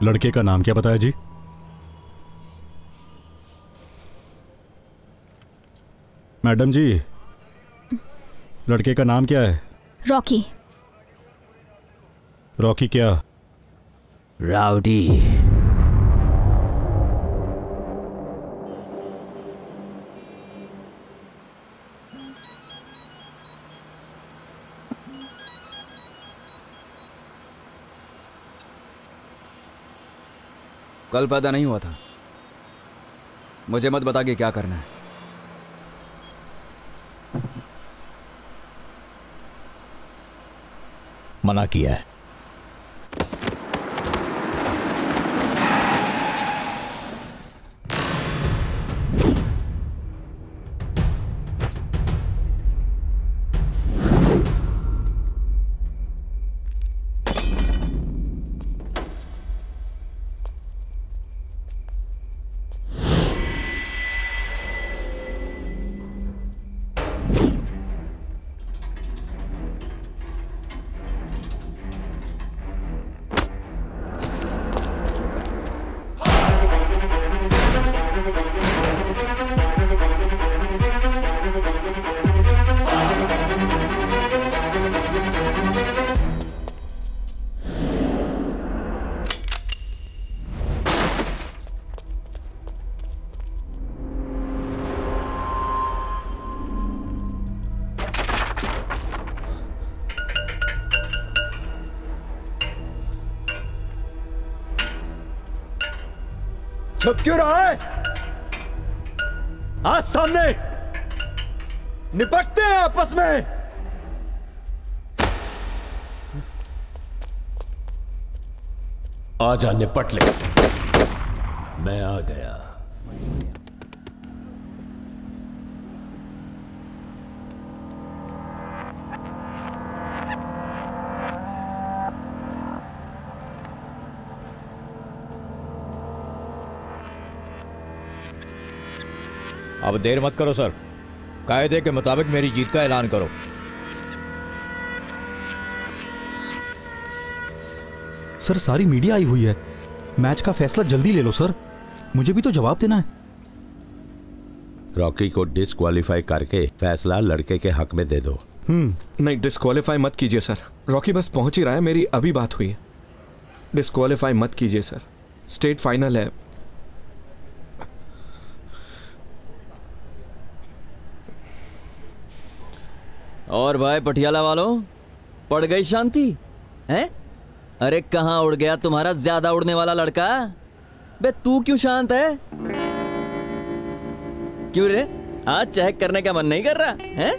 लड़के का नाम क्या बताया जी? मैडम जी, लड़के का नाम क्या है? रॉकी। रॉकी क्या? राउडी। कल पैदा नहीं हुआ था, मुझे मत बता के क्या करना है। मना किया है। छुप क्यों रहा है? आज सामने निपटते हैं आपस में। आजा निपट ले। मैं आ गया। अब देर मत करो सर, कायदे के मुताबिक मेरी जीत का ऐलान करो। सर सारी मीडिया आई हुई है, मैच का फैसला जल्दी ले लो सर, मुझे भी तो जवाब देना है। रॉकी को डिस्क्वालीफाई करके फैसला लड़के के हक में दे दो। नहीं, डिस्क्वालीफाई मत कीजिए सर। रॉकी बस पहुंच ही रहा है, मेरी अभी बात हुई है। डिस्क्वालीफाई मत कीजिए सर, स्टेट फाइनल है। और भाई पटियाला वालों, पड़ गई शांति हैं? अरे कहाँ उड़ गया तुम्हारा ज्यादा उड़ने वाला लड़का? बे तू क्यों शांत है? क्यों रे, आज चेक करने का मन नहीं कर रहा है?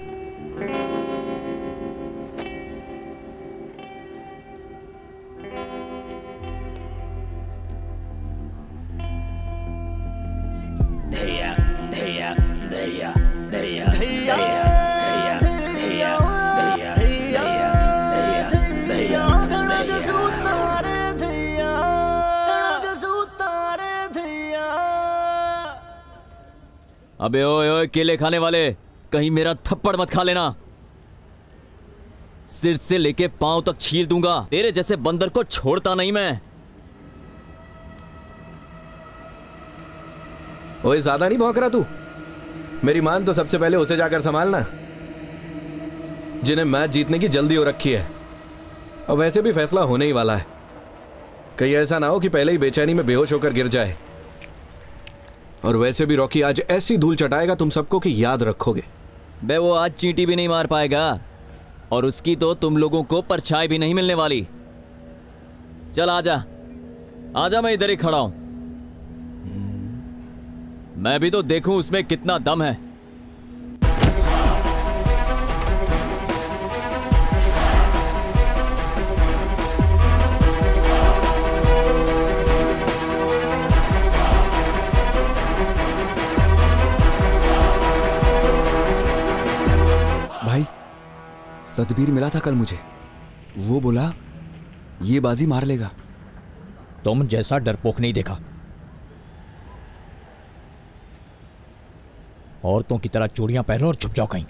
धैया धैया धैया धैया धैया अबे ओए ओए केले खाने वाले, कहीं मेरा थप्पड़ मत खा लेना। सिर से लेके पांव तक छील दूंगा, तेरे जैसे बंदर को छोड़ता नहीं मैं। ओए ज्यादा नहीं भौंक रहा तू? मेरी मान तो सबसे पहले उसे जाकर संभालना, जिन्हें मैच जीतने की जल्दी हो रखी है। और वैसे भी फैसला होने ही वाला है, कहीं ऐसा ना हो कि पहले ही बेचैनी में बेहोश होकर गिर जाए। और वैसे भी रॉकी आज ऐसी धूल चटाएगा तुम सबको कि याद रखोगे। बे वो आज चींटी भी नहीं मार पाएगा, और उसकी तो तुम लोगों को परछाई भी नहीं मिलने वाली। चल आजा आजा, मैं इधर ही खड़ा हूं, मैं भी तो देखूं उसमें कितना दम है। भाई सतबीर मिला था कल मुझे, वो बोला ये बाजी मार लेगा। तुम जैसा डरपोक नहीं देखा। औरतों की तरह चूड़ियां पहनो और छुप जाओ कहीं।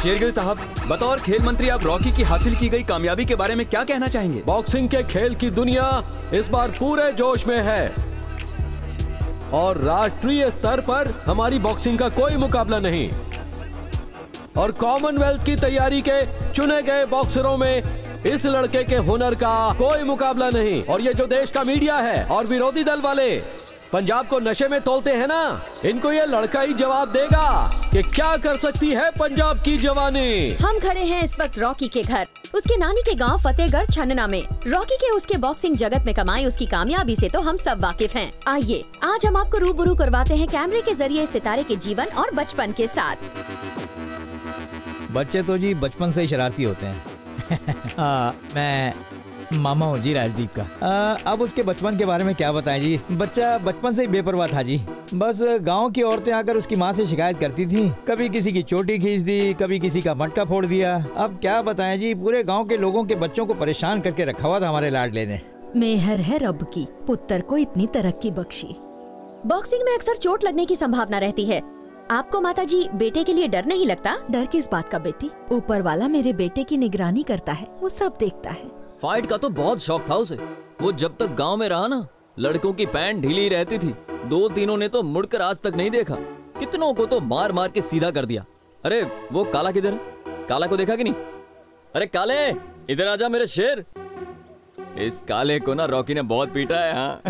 शेरगिल साहब, बतौर खेल मंत्री आप रॉकी की हासिल की गई कामयाबी के बारे में क्या कहना चाहेंगे? बॉक्सिंग के खेल की दुनिया इस बार पूरे जोश में है और राष्ट्रीय स्तर पर हमारी बॉक्सिंग का कोई मुकाबला नहीं। और कॉमनवेल्थ की तैयारी के चुने गए बॉक्सरों में इस लड़के के हुनर का कोई मुकाबला नहीं। और ये जो देश का मीडिया है और विरोधी दल वाले पंजाब को नशे में तोलते हैं ना, इनको ये लड़का ही जवाब देगा कि क्या कर सकती है पंजाब की जवानी। हम खड़े हैं इस वक्त रॉकी के घर, उसके नानी के गांव फतेहगढ़ छन्ना में। रॉकी के उसके बॉक्सिंग जगत में कमाई उसकी कामयाबी से तो हम सब वाकिफ हैं। आइए आज हम आपको रूबरू करवाते हैं कैमरे के जरिए सितारे के जीवन और बचपन के साथ। बच्चे तो जी बचपन से ही शरारती होते हैं। मैं मामा हूँ जी राजदीप का। अब उसके बचपन के बारे में क्या बताएं जी। बच्चा बचपन से ही बेपरवाह था जी। बस गांव की औरतें आकर उसकी माँ से शिकायत करती थी, कभी किसी की चोटी खींच दी, कभी किसी का मटका फोड़ दिया। अब क्या बताएं जी, पूरे गांव के लोगों के बच्चों को परेशान करके रखा हुआ था हमारे लाडले ने। मेहर है रब की, पुत्र को इतनी तरक्की बख्शी। बॉक्सिंग में अक्सर चोट लगने की संभावना रहती है। आपको माताजी बेटे के लिए डर नहीं लगता? डर किस बात का बेटी, ऊपर वाला मेरे बेटे की निगरानी करता है, वो सब देखता है। फाइट का तो बहुत शौक था उसे। वो जब तक गांव में रहा ना, लड़कों की पैंट ढीली रहती थी। 2-3 ने तो मुड़कर आज तक नहीं देखा। कितनों को तो मार मार के सीधा कर दिया। अरे वो काला किधर है? काला को देखा कि नहीं? अरे काले, इधर आजा मेरे शेर। इस काले को ना रॉकी ने बहुत पीटा है। हाँ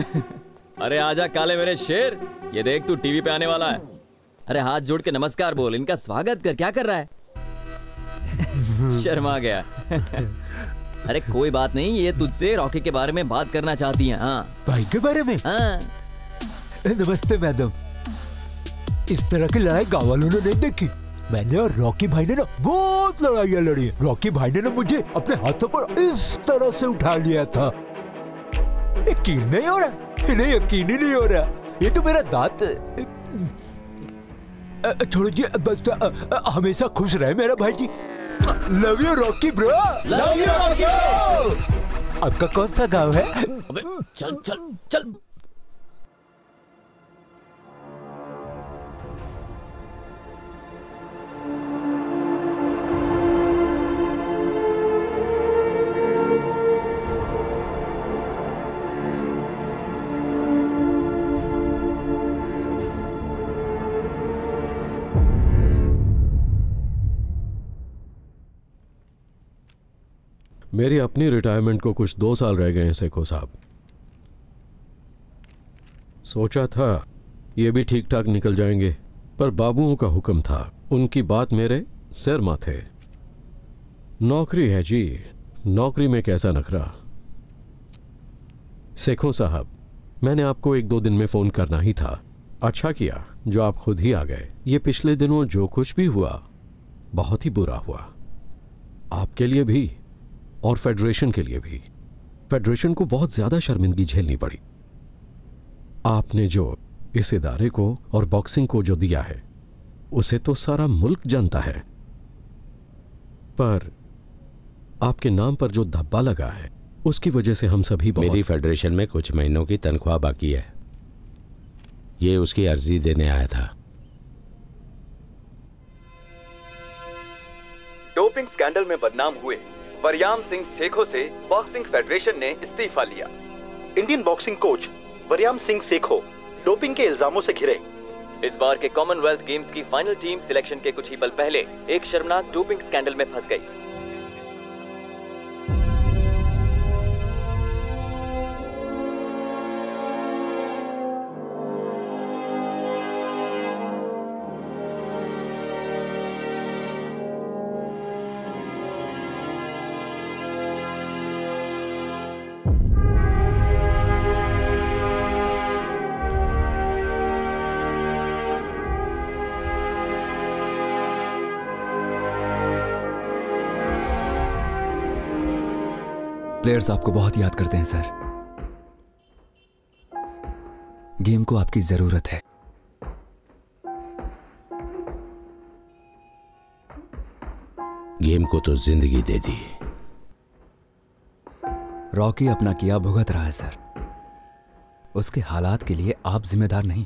अरे आजा काले मेरे शेर, ये देख तू टीवी पे आने वाला है। अरे हाथ जोड़ के नमस्कार बोल, इनका स्वागत कर। क्या कर रहा है? शर्मा गया। अरे कोई बात नहीं, ये तुझसे रॉकी के बारे में बात करना चाहती हैं। हाँ भाई के बारे में? हाँ। नमस्ते मैडम। इस तरह की लड़ाई गाँव वालों ने नहीं देखी। मैंने और रॉकी भाई ने ना बहुत लड़ाइयाँ लड़ी है। रॉकी भाई ने ना मुझे अपने हाथों पर इस तरह से उठा लिया था। यकीन नहीं हो रहा, इन्हें यकीन ही नहीं हो रहा। ये तो मेरा दांत। छोड़ो जी, बस हमेशा खुश रहे मेरा भाई जी। Love you Rocky bro. Love you Rocky. आपका कौन सा गांव है? अबे चल चल चल। मेरी अपनी रिटायरमेंट को कुछ 2 साल रह गए हैं सेखो साहब। सोचा था ये भी ठीक ठाक निकल जाएंगे, पर बाबुओं का हुक्म था, उनकी बात मेरे सिर माथे। नौकरी है जी, नौकरी में कैसा नखरा। सेखो साहब, मैंने आपको 1-2 दिन में फोन करना ही था। अच्छा किया जो आप खुद ही आ गए। ये पिछले दिनों जो कुछ भी हुआ बहुत ही बुरा हुआ, आपके लिए भी और फेडरेशन के लिए भी। फेडरेशन को बहुत ज्यादा शर्मिंदगी झेलनी पड़ी। आपने जो इस इदारे को और बॉक्सिंग को जो दिया है उसे तो सारा मुल्क जानता है, पर आपके नाम पर जो धब्बा लगा है उसकी वजह से हम सभी मेरी फेडरेशन में कुछ महीनों की तनख्वाह बाकी है, ये उसकी अर्जी देने आया था। डोपिंग स्कैंडल में बदनाम हुए वरयाम सिंह सेखो से बॉक्सिंग फेडरेशन ने इस्तीफा लिया। Indian boxing coach Waryam Singh Sekhon doping के इल्जामों से घिरे। इस बार के कॉमनवेल्थ गेम्स की फाइनल टीम सिलेक्शन के कुछ ही पल पहले एक शर्मनाक डोपिंग स्कैंडल में फंस गई। प्लेयर्स आपको बहुत याद करते हैं सर। गेम को आपकी जरूरत है। गेम को तो जिंदगी दे दी। रॉकी अपना किया भुगत रहा है सर, उसके हालात के लिए आप जिम्मेदार नहीं।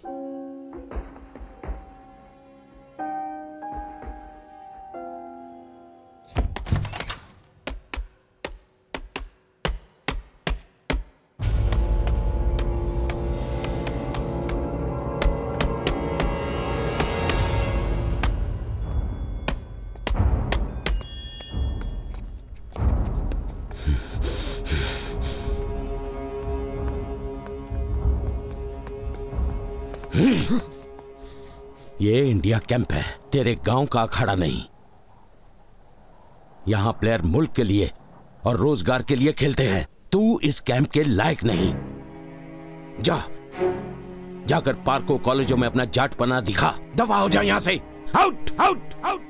ये इंडिया कैंप है, तेरे गांव का अखाड़ा नहीं। यहां प्लेयर मुल्क के लिए और रोजगार के लिए खेलते हैं। तू इस कैंप के लायक नहीं। जाकर पार्कों कॉलेजों में अपना जाटपना दिखा। दफा हो जा यहां से। Out out out.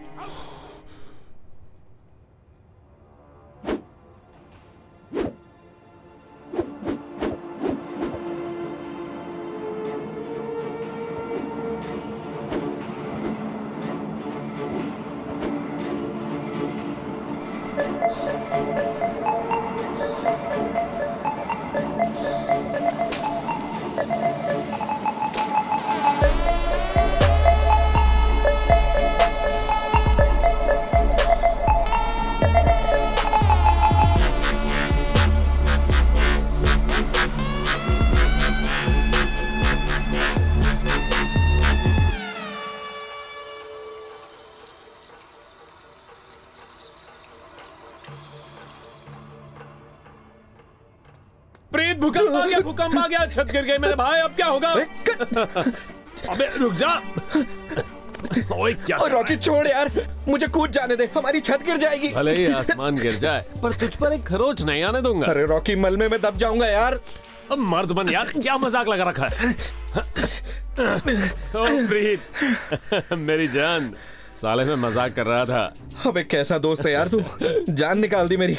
भूकंप आ गया, छत गिर गई मेरे भाई, अब क्या होगा? अबे रुक जा। ओए क्या? रॉकी छोड़ यार, मुझे कूद जाने दे, हमारी छत गिर जाएगी। भले ही आसमान गिर जाए पर तुझ पर एक खरोच नहीं आने दूंगा। अरे रॉकी, मलबे में दब जाऊंगा यार। अब मर्द बन यार, क्या मजाक लगा रखा है? ओ प्रीत मेरी जान, साले में मजाक कर रहा था। अबे कैसा दोस्त है यार तू, जान निकाल दी मेरी।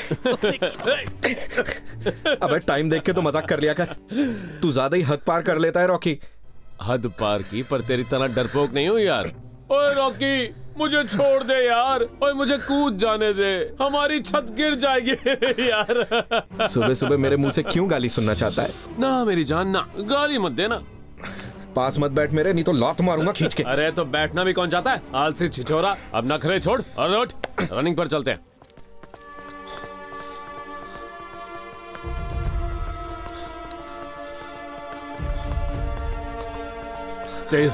अबे टाइम देख के तो मजाक कर लिया कर, तू ज्यादा ही हद पार कर लेता है रॉकी। हद पार की, पर तेरी तरह डरपोक नहीं हूँ यार। ओए रॉकी, मुझे छोड़ दे यार, ओए मुझे कूद जाने दे, हमारी छत गिर जाएगी यार। सुबह सुबह मेरे मुंह से क्यों गाली सुनना चाहता है? ना मेरी जान ना, गाली मत देना। पास मत बैठ मेरे, नहीं तो लात मारूंगा खींच के। अरे तो बैठना भी कौन चाहता है? आलसी छिछोरा, अब नखरे छोड़ और उठ, रनिंग पर चलते हैं। तेज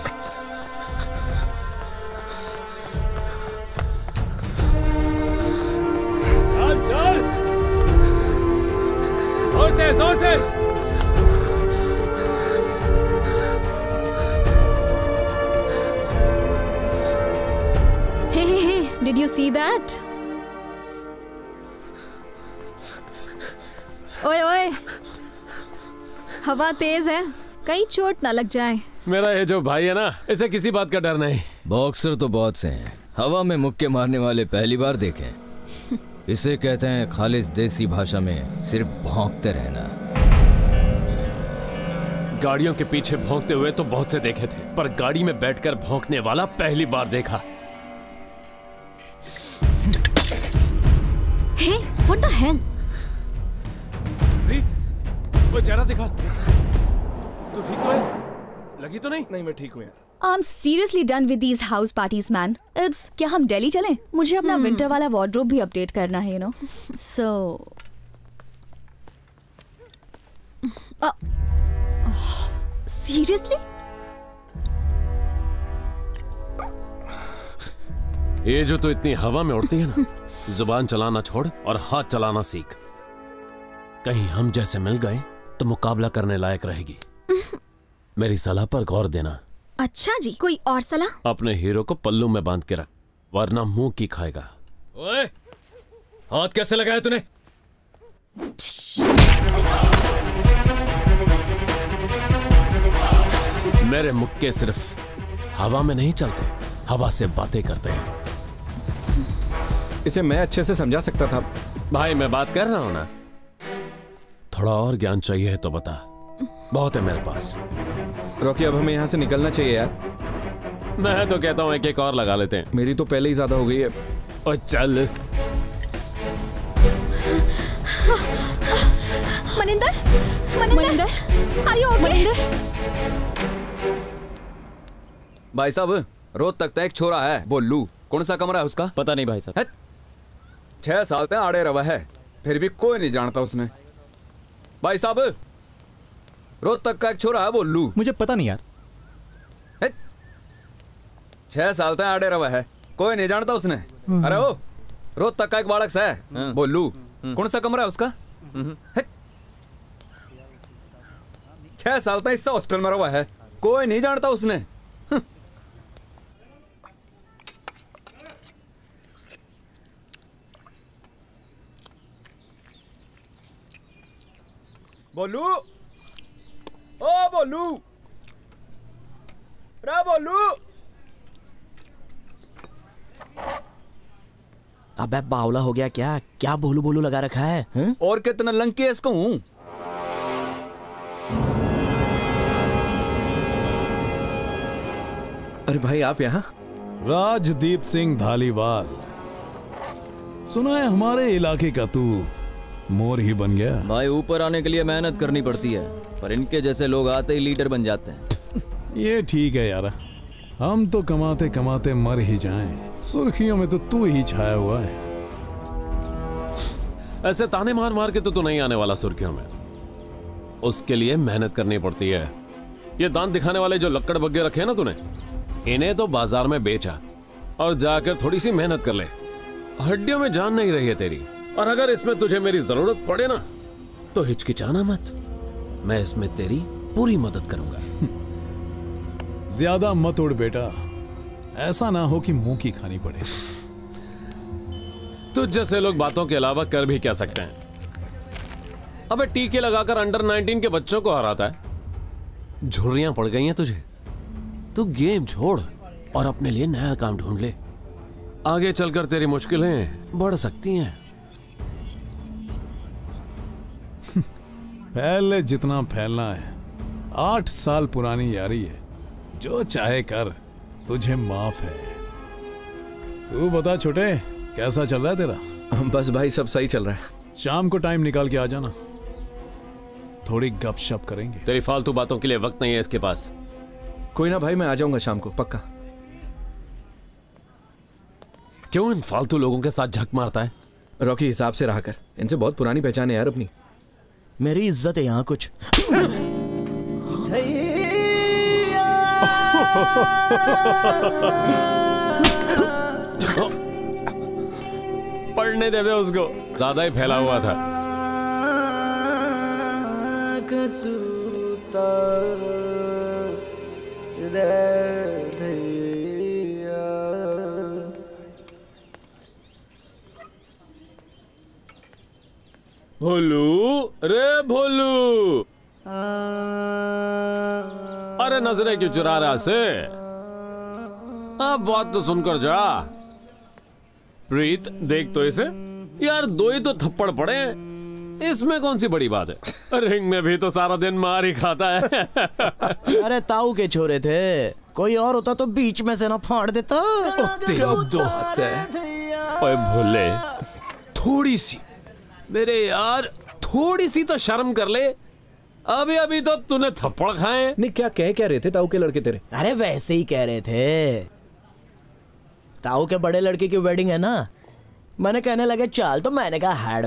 चल, और तेज और तेज। Did you see that? ओए ओए, हवा तेज है, कहीं चोट ना लग जाए। मेरा ये जो भाई है ना, इसे किसी बात का डर नहीं। बॉक्सर तो बहुत से हैं, हवा में मुक्के मारने वाले पहली बार देखे। इसे कहते हैं खालिस देसी भाषा में सिर्फ भौंकते रहना। गाड़ियों के पीछे भौंकते हुए तो बहुत से देखे थे, पर गाड़ी में बैठकर भौंकने वाला पहली बार देखा। Hey, what the hell? वो चेहरा दिखा। तू ठीक तो है? लगी तो नहीं? नहीं, मैं ठीक हूँ यार। I'm seriously done with these house parties, man. Ibs, क्या हम दिल्ली चलें? मुझे अपना विंटर वाला वार्डरोब भी अपडेट करना है, you know. So, seriously? ये जो तो इतनी हवा में उड़ती है ना, जुबान चलाना छोड़ और हाथ चलाना सीख। कहीं हम जैसे मिल गए तो मुकाबला करने लायक रहेगी। मेरी सलाह पर गौर देना। अच्छा जी, कोई और सलाह? अपने हीरो को पल्लू में बांध के रख, वरना मुंह की खाएगा। ओए, हाथ कैसे लगाया तूने? मेरे मुक्के सिर्फ हवा में नहीं चलते, हवा से बातें करते हैं। इसे मैं अच्छे से समझा सकता था। भाई मैं बात कर रहा हूं ना, थोड़ा और ज्ञान चाहिए है तो बता, बहुत है मेरे पास। रॉकी, अब हमें यहाँ से निकलना चाहिए यार। मैं तो कहता हूँ एक और लगा लेते हैं। मेरी तो पहले ही ज्यादा हो गई है। ओ चल। Maninder, Maninder, are you okay? भाई साहब, रोज तक एक छोरा है, बोलू। कौन सा कमरा है उसका? पता नहीं भाई साहब। 6 साल तक आड़े रवा है, फिर भी कोई नहीं जानता उसने। भाई साहब, रोज तक का एक छोरा है, बोलू। मुझे पता नहीं यार। 6 साल तक आड़े रवा है, कोई नहीं जानता उसने। अरे ओ, रोज तक का एक बालक है, बोलू। कौन सा कमरा है उसका? 6 साल तक इस हॉस्टल में रवा है, कोई नहीं जानता उसने। बोलू, ओ बोलू, रे बोलू। अबे बावला हो गया क्या? क्या बोलू बोलू लगा रखा है हैं? और कितना लंकी इसको हूं। अरे भाई आप यहाँ? राजदीप सिंह धालीवाल, सुना है हमारे इलाके का तू मोर ही बन गया। भाई ऊपर आने के लिए मेहनत करनी पड़ती है, पर इनके जैसे लोग आते ही लीडर बन जाते हैं। ये ठीक है यार, हम तो कमाते कमाते मर ही जाएं। सुर्खियों में तो तू ही छाया हुआ है। ऐसे ताने मार मार के तो तू नहीं आने वाला सुर्खियों में, उसके लिए मेहनत करनी पड़ती है। ये दांत दिखाने वाले जो लक्कड़ बग्गे रखे हैं ना तूने, इन्हें तो बाजार में बेचा और जाकर थोड़ी सी मेहनत कर ले। हड्डियों में जान नहीं रही है तेरी, और अगर इसमें तुझे मेरी जरूरत पड़े ना तो हिचकिचाना मत, मैं इसमें तेरी पूरी मदद करूंगा। ज्यादा मत उड़ बेटा, ऐसा ना हो कि मुंह की खानी पड़े। तुझ जैसे लोग बातों के अलावा कर भी क्या सकते हैं। अबे टीके लगाकर अंडर 19 के बच्चों को हराता है, झुर्रियां पड़ गई हैं तुझे। तू गेम छोड़ और अपने लिए नया काम ढूंढ ले, आगे चलकर तेरी मुश्किलें बढ़ सकती हैं। फैल जितना फैलना है, 8 साल पुरानी यारी है, जो चाहे कर, तुझे माफ है। तू बता छोटे, कैसा चल रहा है तेरा? बस भाई सब सही चल रहा है। शाम को टाइम निकाल के आ जाना, थोड़ी गपशप करेंगे। तेरी फालतू बातों के लिए वक्त नहीं है इसके पास। कोई ना भाई, मैं आ जाऊंगा शाम को पक्का। क्यों इन फालतू लोगों के साथ झक मारता है? रॉकी हिसाब से रहा कर, इनसे बहुत पुरानी पहचान है यार अपनी। मेरी इज्जत है यहाँ कुछ। पढ़ने देवे उसको, ज्यादा ही फैला हुआ था। भोलू, रे भोलू, अरे नजरें क्यों चुरा रहा से? अब बात तो सुनकर जा। प्रीत देख तो इसे यार, 2 ही तो थप्पड़ पड़े, इसमें कौन सी बड़ी बात है? रिंग में भी तो सारा दिन मार ही खाता है। अरे ताऊ के छोरे थे, कोई और होता तो बीच में से ना फाड़ देता। ओए भोले, थोड़ी सी मेरे यार, थोड़ी सी तो शर्म कर ले। अभी अभी तो तूने थप्पड़ खाए। नहीं क्या रहे थे ताऊ के लड़के तेरे? अरे वैसे ही कह रहे थे, ताऊ के बड़े लड़के की वेडिंग है ना, मैंने कहने लगे चाल, तो मैंने कहा हैड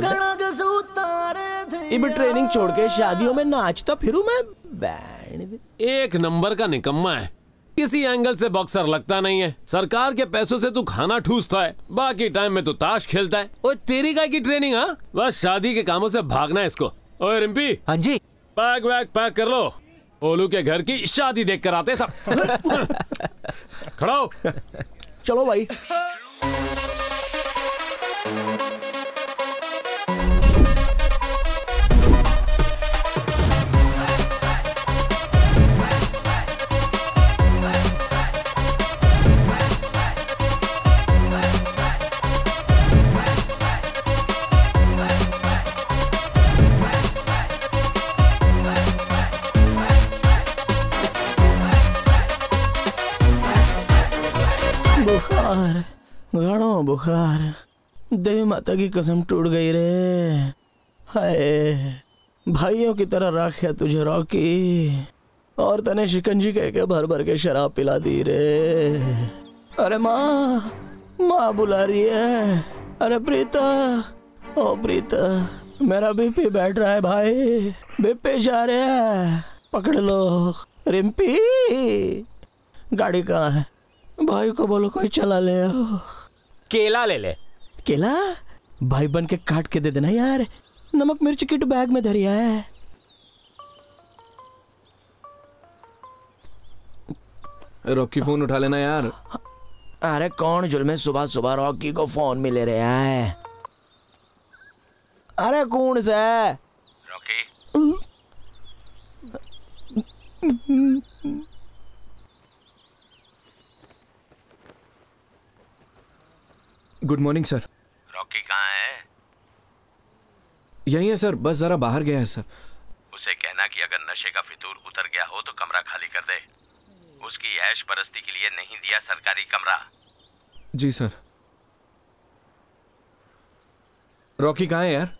में ट्रेनिंग छोड़ के शादियों में नाचता फिरूं मैं। बैंड एक नंबर का निकम्मा है, किसी एंगल से बॉक्सर लगता नहीं है। सरकार के पैसों से तू खाना ठूसता है, बाकी टाइम में तू ताश खेलता है। ओए तेरी काय की ट्रेनिंग? हाँ, बस शादी के कामों से भागना है इसको। ओए रिम्पी, हाँ जी, बैग वैग पैक कर लो, ओलू के घर की शादी देख कर आते सब। खड़ा हो। चलो भाई। बुखार, घणो बुखार, देवी माता की कसम टूट गई रे। हाय, भाइयों की तरह राखिया तुझे रॉकी, और तने शिकंजी कह के भर भर के शराब पिला दी रे। अरे माँ बुला रही है। अरे प्रीता, ओ प्रीता, मेरा बीपी बैठ रहा है भाई, बीपी जा रहा है, पकड़ लो। रिम्पी, गाड़ी कहाँ है? भाई को बोलो कोई चला ले आओ। केला ले ले। केला भाई बन के काट के दे देना यार, नमक मिर्च किट बैग में धरिया है। रॉकी फोन उठा लेना यार। अरे कौन जुल्मे सुबह सुबह रॉकी को फोन में ले रहा है? अरे कौन सा Rocky? Good morning sir. Rocky कहाँ है? यही है सर, बस जरा बाहर गया है सर। उसे कहना कि अगर नशे का फितूर उतर गया हो तो कमरा खाली कर दे। उसकी ऐश परस्ती के लिए नहीं दिया सरकारी कमरा। जी सर। रॉकी कहाँ है यार?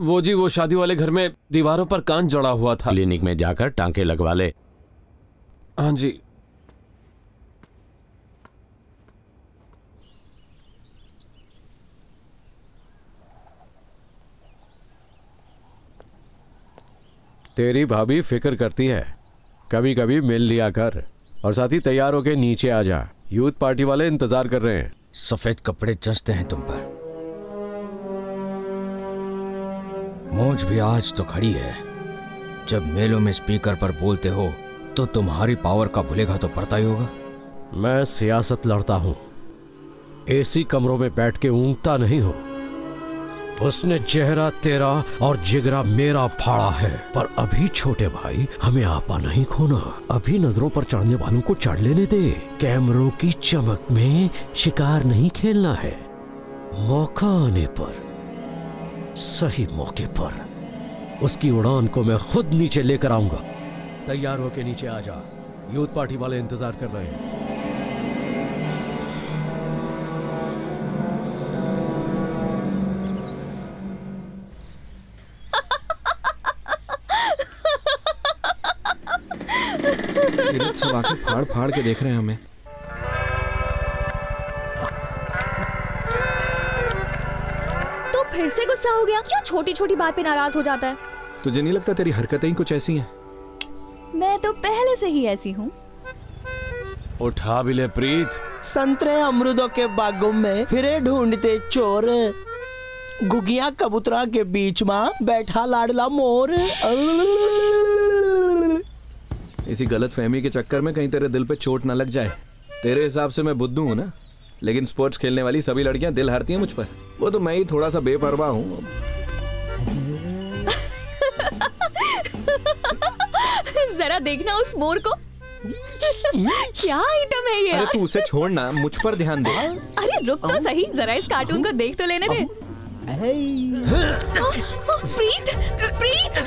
वो जी, वो शादी वाले घर में दीवारों पर कांच जड़ा हुआ था। क्लिनिक में जाकर टांके लगवा ले। हाँ जी। तेरी भाभी फिक्र करती है, कभी कभी मिल लिया कर। और साथ ही तैयार होके नीचे आ जा, यूथ पार्टी वाले इंतजार कर रहे हैं। सफेद कपड़े जचते हैं तुम पर। मौज भी आज तो खड़ी है। जब मेलों में स्पीकर पर बोलते हो तो तुम्हारी पावर का भूलेगा तो पड़ता ही होगा। मैं सियासत लड़ता हूं, एसी कमरों में बैठ के ऊँगता नहीं हो। उसने चेहरा तेरा और जिगरा मेरा फाड़ा है, पर अभी छोटे भाई हमें आपा नहीं खोना। अभी नजरों पर चढ़ने वालों को चढ़ लेने दे। कैमरों की चमक में शिकार नहीं खेलना है। मौका आने पर, सही मौके पर उसकी उड़ान को मैं खुद नीचे लेकर आऊंगा। तैयार होके नीचे आ जा, यूथ पार्टी वाले इंतजार कर रहे हैं। सब आके फाड़ फाड़ के देख रहे हैं हमें। तो फिर से गुस्सा हो गया? क्यों छोटी छोटी बात पे नाराज हो जाता है? तुझे नहीं लगता तेरी हरकतें ही कुछ ऐसी हैं? मैं तो पहले से ही ऐसी हूँ। उठा भी ले प्रीत। संतरे अमरूदों के बागों में फिरे ढूंढते चोर, गुगिया कबूतरा के बीच में बैठा लाडला मोर। इसी गलत फहमी के चक्कर में कहीं तेरे दिल पे चोट ना लग जाए। तेरे हिसाब से मैं बुद्धू हूँ ना, लेकिन स्पोर्ट्स खेलने वाली सभी लड़कियां दिल हारती हैं मुझ पर। वो तो मैं ही थोड़ा सा बेपरवाह हूँ। जरा देखना उस मोर को। क्या आइटम है ये? अरे तू उसे छोड़ना, मुझ पर ध्यान दे। अरे रुक तो सही, जरा इस कार्टून को देख तो लेने दे। प्रीत, प्रीत,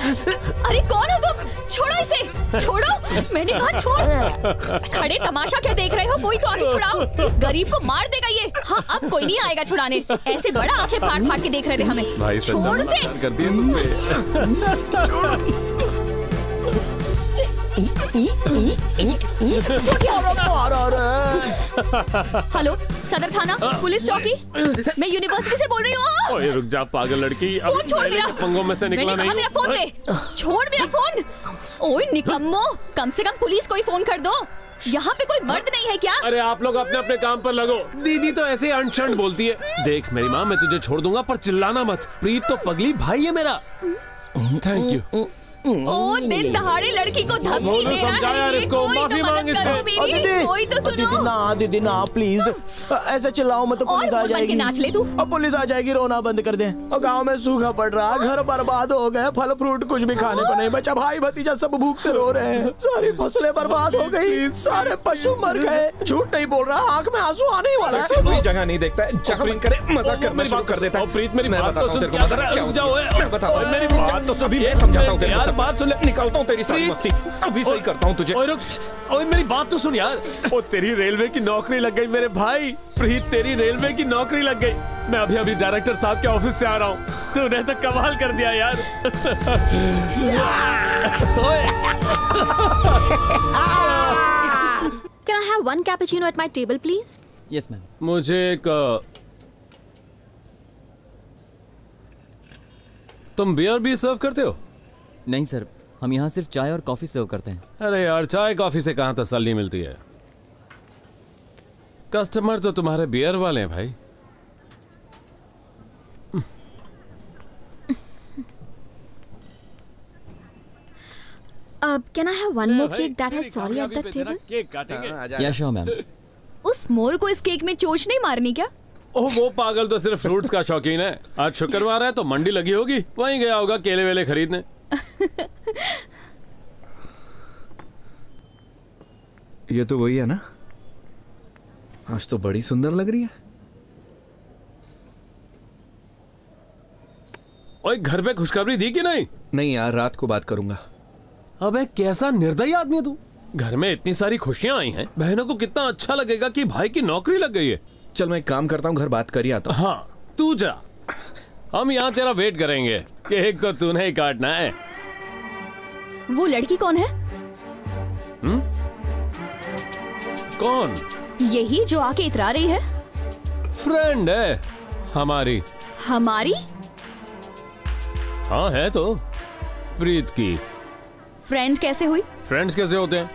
अरे कौन हो तुम? छोड़ो इसे, छोड़ो, मैंने कहा छोड़। खड़े तमाशा क्या देख रहे हो? कोई तो आके छुड़ाओ, इस गरीब को मार देगा ये। हाँ, अब कोई नहीं आएगा छुड़ाने। ऐसे बड़ा आंखें फाड़ फाड़ के देख रहे थे हमें। भाई छोड़ से। करती है तुमसे। हेलो, सदर थाना, पुलिस चौकी, मैं यूनिवर्सिटी से बोल रही हूँ। ओए रुक जा पागल लड़की, फोन छोड़ मेरा। पंगों में से निकला मैंने कहा नहीं। मेरा फोन दे। छोड़ मेरा फोन। ओए निकम्मो, कम से कम पुलिस को ही फोन कर दो। यहाँ पे कोई मर्द नहीं है क्या? अरे आप लोग अपने अपने काम पर लगो। दीदी तो ऐसे अनशन बोलती है। देख मेरी माँ, मैं तुझे छोड़ दूंगा पर चिल्लाना मत। प्रीत तो पगली भाई है मेरा। Thank you. ओ दिन दहाड़े लड़की को धमकी दे रहा है, ये कोई तो मदद करो मेरी, कोई तो सुनो। दीदी ना प्लीज, ऐसे चिल्लाओ मत, पुलिस आ जाएगी। नाच ले तू। अब पुलिस आ जाएगी, रोना बंद कर दे। और गांव में सूखा पड़ रहा, घर बर्बाद हो गए, फल फ्रूट कुछ भी खाने को नहीं बचा, भाई भतीजा सब भूख से रो रहे हैं, सारी फसलें बर्बाद हो गई, सारे पशु मर गए। झूठ नहीं बोल रहा, आंख में आंसू आने ही वाला है। कोई जगह नहीं देखता है, जगह मन करे मजाक करना शुरू कर देता है। प्रीत मेरी बात तो सुन, तेरे को मजाक क्या जाओ, मैं बताता हूँ, मेरी बात तो अभी मैं समझाता हूँ तेरे को, बात सुन, निकालता हूँ तेरी सारी मस्ती, अभी सही करता हूँ तुझे। ओए मेरी बात तो सुन यार, ओ तेरी रेलवे की नौकरी लग गई मेरे भाई, प्रीत तेरी रेलवे की नौकरी लग गई। मैं अभी अभी डायरेक्टर साहब के ऑफिस से आ रहा हूँ, तूने तो कमाल कर दिया यार। Can I have one cappuccino at my table, please? Yes, ma'am. मुझे एक तुम बियर भी सर्व करते हो? नहीं सर, हम यहाँ सिर्फ चाय और कॉफी सर्व करते हैं। अरे यार, चाय कॉफी से कहाँ तसल्ली मिलती है, कस्टमर तो तुम्हारे बियर वाले हैं भाई। Can I have one more cake that has sorry at the table? Cake काटेंगे? या श्योर मैम। उस मोर को इस केक में चोच नहीं मारनी क्या? ओह वो पागल तो सिर्फ फ्रूट्स का शौकीन है। आज शुक्रवार है तो मंडी लगी होगी, वहीं गया होगा केले वेले खरीदने। ये तो वही है ना, आज तो बड़ी सुंदर लग रही है। ओए घर पे खुशखबरी दी कि नहीं? नहीं यार, रात को बात करूंगा। अबे कैसा निर्दयी आदमी है तू, घर में इतनी सारी खुशियां आई हैं, बहनों को कितना अच्छा लगेगा कि भाई की नौकरी लग गई है। चल मैं एक काम करता हूँ, घर बात कर ही आता हूँ। हाँ तू जा, हम यहाँ तेरा वेट करेंगे, केक तो तूने ही काटना है। वो लड़की कौन है? कौन? यही जो आके इतरा रही है। फ्रेंड है हमारी। हमारी? हाँ है तो, प्रीत की। फ्रेंड कैसे हुई? फ्रेंड्स कैसे होते हैं,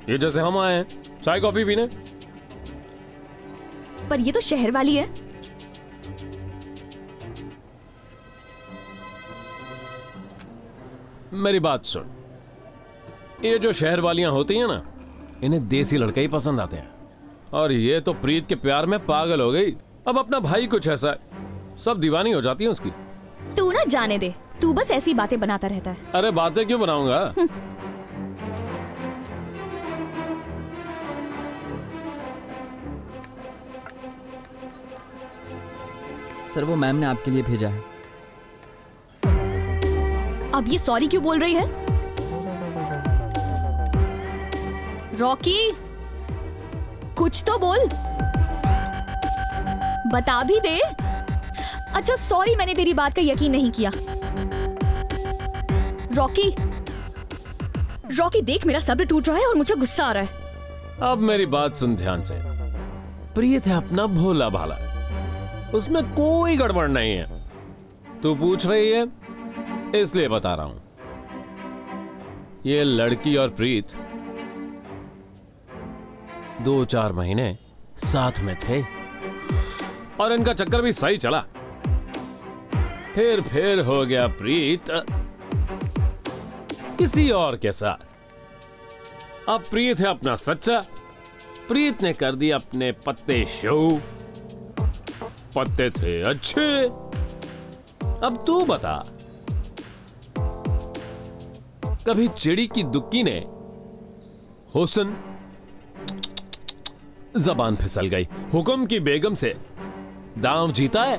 ये जैसे हम आए हैं चाय कॉफी पीने। पर ये तो शहर वाली है। मेरी बात सुन, ये जो शहर वालियां होती हैं ना, इन्हें देसी लड़के ही पसंद आते हैं, और ये तो प्रीत के प्यार में पागल हो गई। अब अपना भाई कुछ ऐसा है, सब दीवानी हो जाती है उसकी। तू ना जाने दे, तू बस ऐसी बातें बनाता रहता है। अरे बातें क्यों बनाऊंगा? सर वो मैम ने आपके लिए भेजा है। अब ये सॉरी क्यों बोल रही है? रॉकी कुछ तो बोल, बता भी दे। अच्छा सॉरी, मैंने तेरी बात का यकीन नहीं किया। रॉकी रॉकी देख, मेरा सब्र टूट रहा है और मुझे गुस्सा आ रहा है। अब मेरी बात सुन ध्यान से, प्रीत है अपना भोला भाला, उसमें कोई गड़बड़ नहीं है। तू पूछ रही है इसलिए बता रहा हूं, ये लड़की और प्रीत 2-4 महीने साथ में थे और इनका चक्कर भी सही चला। फिर हो गया प्रीत किसी और के साथ। अब प्रीत है अपना सच्चा, प्रीत ने कर दिया अपने पत्ते शो, पत्ते थे अच्छे। अब तू बता, कभी चिड़ी की दुक्की ने हुस्न, जबान फिसल गई, हुक्म की बेगम से दांव जीता है?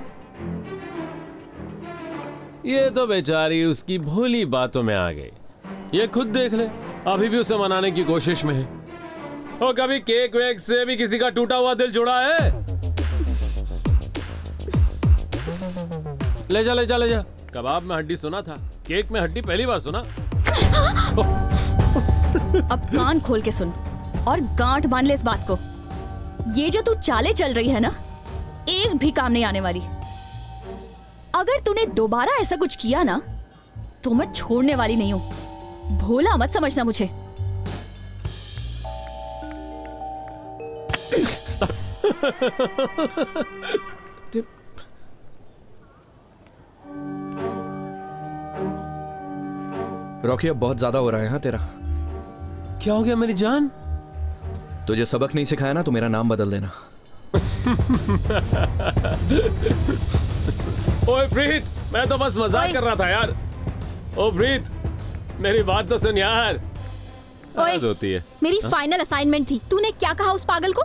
ये तो बेचारी उसकी भोली बातों में आ गई। ये खुद देख ले, अभी भी उसे मनाने की कोशिश में है। और कभी केक वेक से भी किसी का टूटा हुआ दिल जुड़ा है? ले जा ले जा ले जा, कबाब में हड्डी सुना था, केक में हड्डी पहली बार सुना। अब कान खोल के सुन और गांठ बांध ले इस बात को। ये जो तू चाले चल रही है ना, एक भी काम नहीं आने वाली। अगर तूने दोबारा ऐसा कुछ किया ना, तो मैं छोड़ने वाली नहीं हूं। भोला मत समझना मुझे। रॉकी अब बहुत ज्यादा हो रहा है। हाँ तेरा क्या हो गया मेरी जान? तुझे सबक नहीं सिखाया ना तो मेरा नाम बदल देना। ओए प्रीत, मैं तो बस मजाक कर रहा था यार। ओ प्रीत, मेरी बात तो सुन यार। ओए, होती है मेरी फाइनल असाइनमेंट थी। तूने क्या कहा उस पागल को?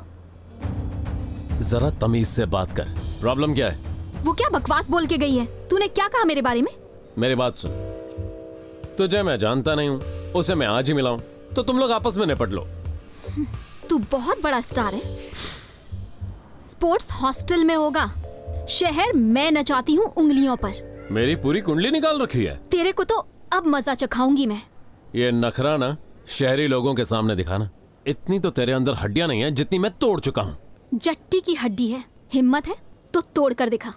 जरा तमीज से बात कर। प्रॉब्लम क्या है? वो क्या बकवास बोल के गई है? तूने क्या कहा मेरे बारे में? मेरी बात सुन, तुझे मैं जानता नहीं हूँ, उसे मैं आज ही मिला हूँ, तो तुम लोग आपस में निपट लो। तू बहुत बड़ा स्टार है। स्पोर्ट्स हॉस्टल में होगा। शहर मैं नचाती हूँ उंगलियों पर। मेरी पूरी कुंडली निकाल रखी है। तेरे को तो अब मजा चखाऊंगी मैं। ये नखरा ना शहरी लोगों के सामने दिखाना। इतनी तो तेरे अंदर हड्डियां नहीं है जितनी मैं तोड़ चुका हूँ। जट्टी की हड्डी है, हिम्मत है तो तोड़ कर दिखा।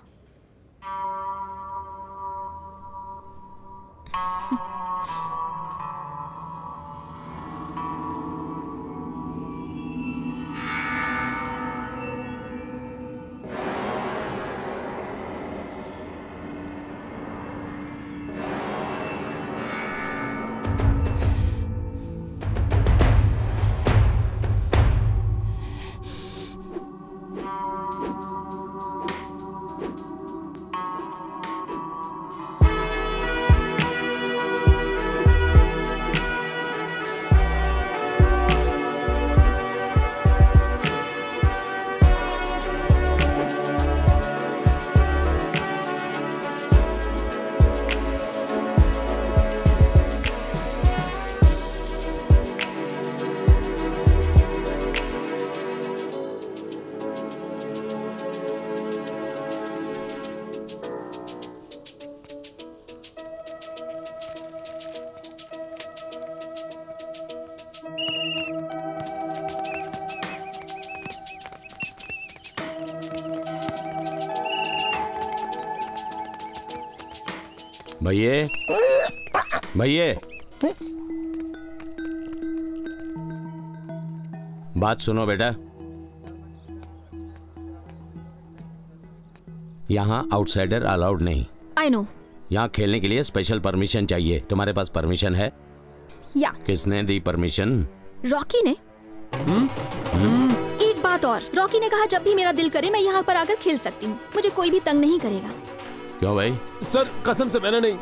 भैये, भैये, बात सुनो बेटा। यहाँ आउटसाइडर अलाउड नहीं। I know. यहाँ खेलने के लिए स्पेशल परमिशन चाहिए। तुम्हारे पास परमिशन है? या। किसने दी परमिशन? रॉकी ने। एक बात और, रॉकी ने कहा जब भी मेरा दिल करे मैं यहाँ पर आकर खेल सकती हूँ। मुझे कोई भी तंग नहीं करेगा। क्यों भाई? सर कसम से मैंने नहीं।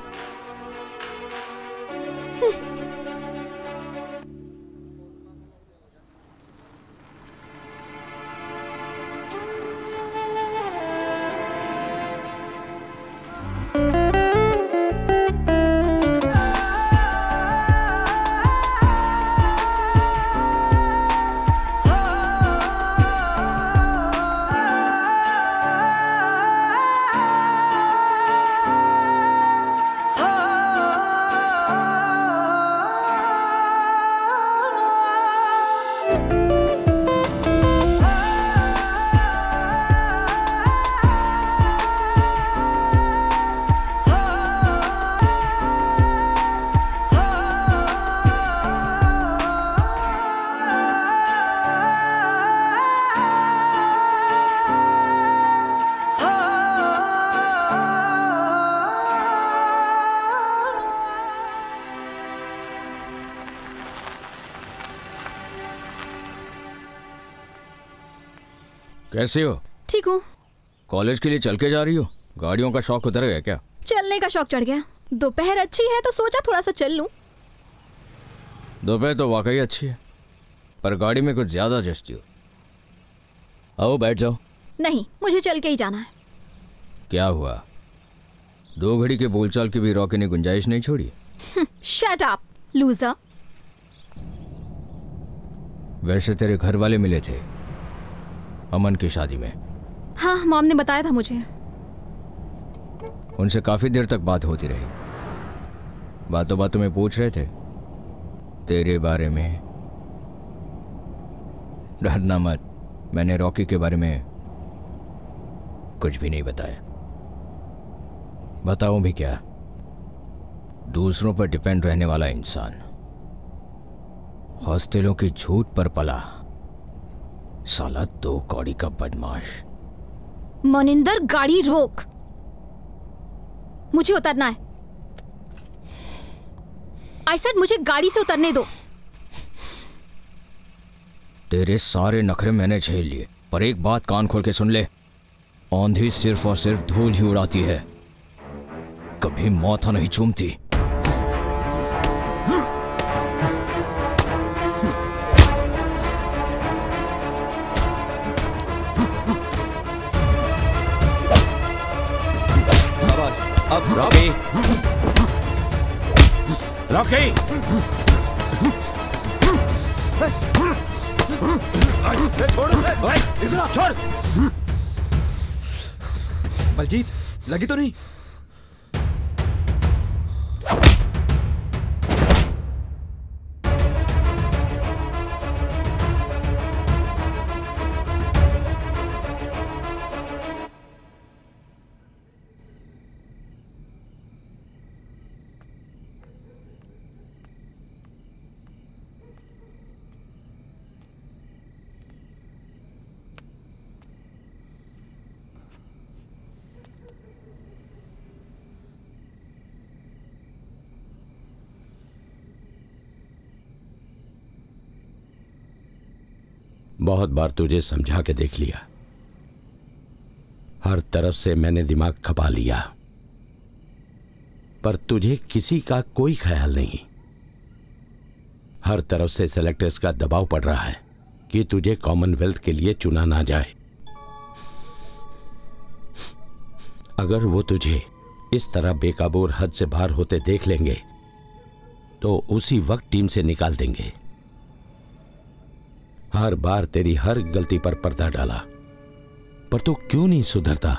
कैसे हो? ठीक हूँ। कॉलेज के लिए चल के जा रही हो? गाड़ियों का शौक उतर गया क्या? चलने का शौक चढ़ गया। दोपहर अच्छी है तो सोचा थोड़ा सा चल लूं। दोपहर तो वाकई अच्छी है, पर गाड़ी में कुछ ज्यादा जचती हो। आओ बैठ जाओ। नहीं, मुझे चल के ही जाना है। क्या हुआ? 2 घड़ी के बोलचाल की भी रॉकी ने गुंजाइश नहीं छोड़ी। Shut up loser. वैसे तेरे घर वाले मिले थे अमन की शादी में? हाँ, मॉम ने बताया था मुझे। उनसे काफी देर तक बात होती रही। बातों बातों में पूछ रहे थे तेरे बारे में। डरना मत, मैंने रॉकी के बारे में कुछ भी नहीं बताया। बताऊं भी क्या? दूसरों पर डिपेंड रहने वाला इंसान, हॉस्टलों की झूठ पर पला, साला 2 कौड़ी का बदमाश। मनिंदर, गाड़ी रोक, मुझे उतरना है। आई सेड मुझे गाड़ी से उतरने दो। तेरे सारे नखरे मैंने झेल लिए, पर एक बात कान खोल के सुन ले, आंधी सिर्फ और सिर्फ धूल ही उड़ाती है, कभी माथा नहीं चूमती। अब रॉकी, रॉकी, छोड़। बलजीत, लगी तो नहीं? बहुत बार तुझे समझा के देख लिया, हर तरफ से मैंने दिमाग खपा लिया, पर तुझे किसी का कोई ख्याल नहीं। हर तरफ से सेलेक्टर्स का दबाव पड़ रहा है कि तुझे कॉमनवेल्थ के लिए चुना ना जाए। अगर वो तुझे इस तरह बेकाबू और हद से बाहर होते देख लेंगे तो उसी वक्त टीम से निकाल देंगे। हर बार तेरी हर गलती पर पर्दा डाला, पर तू क्यों नहीं सुधरता?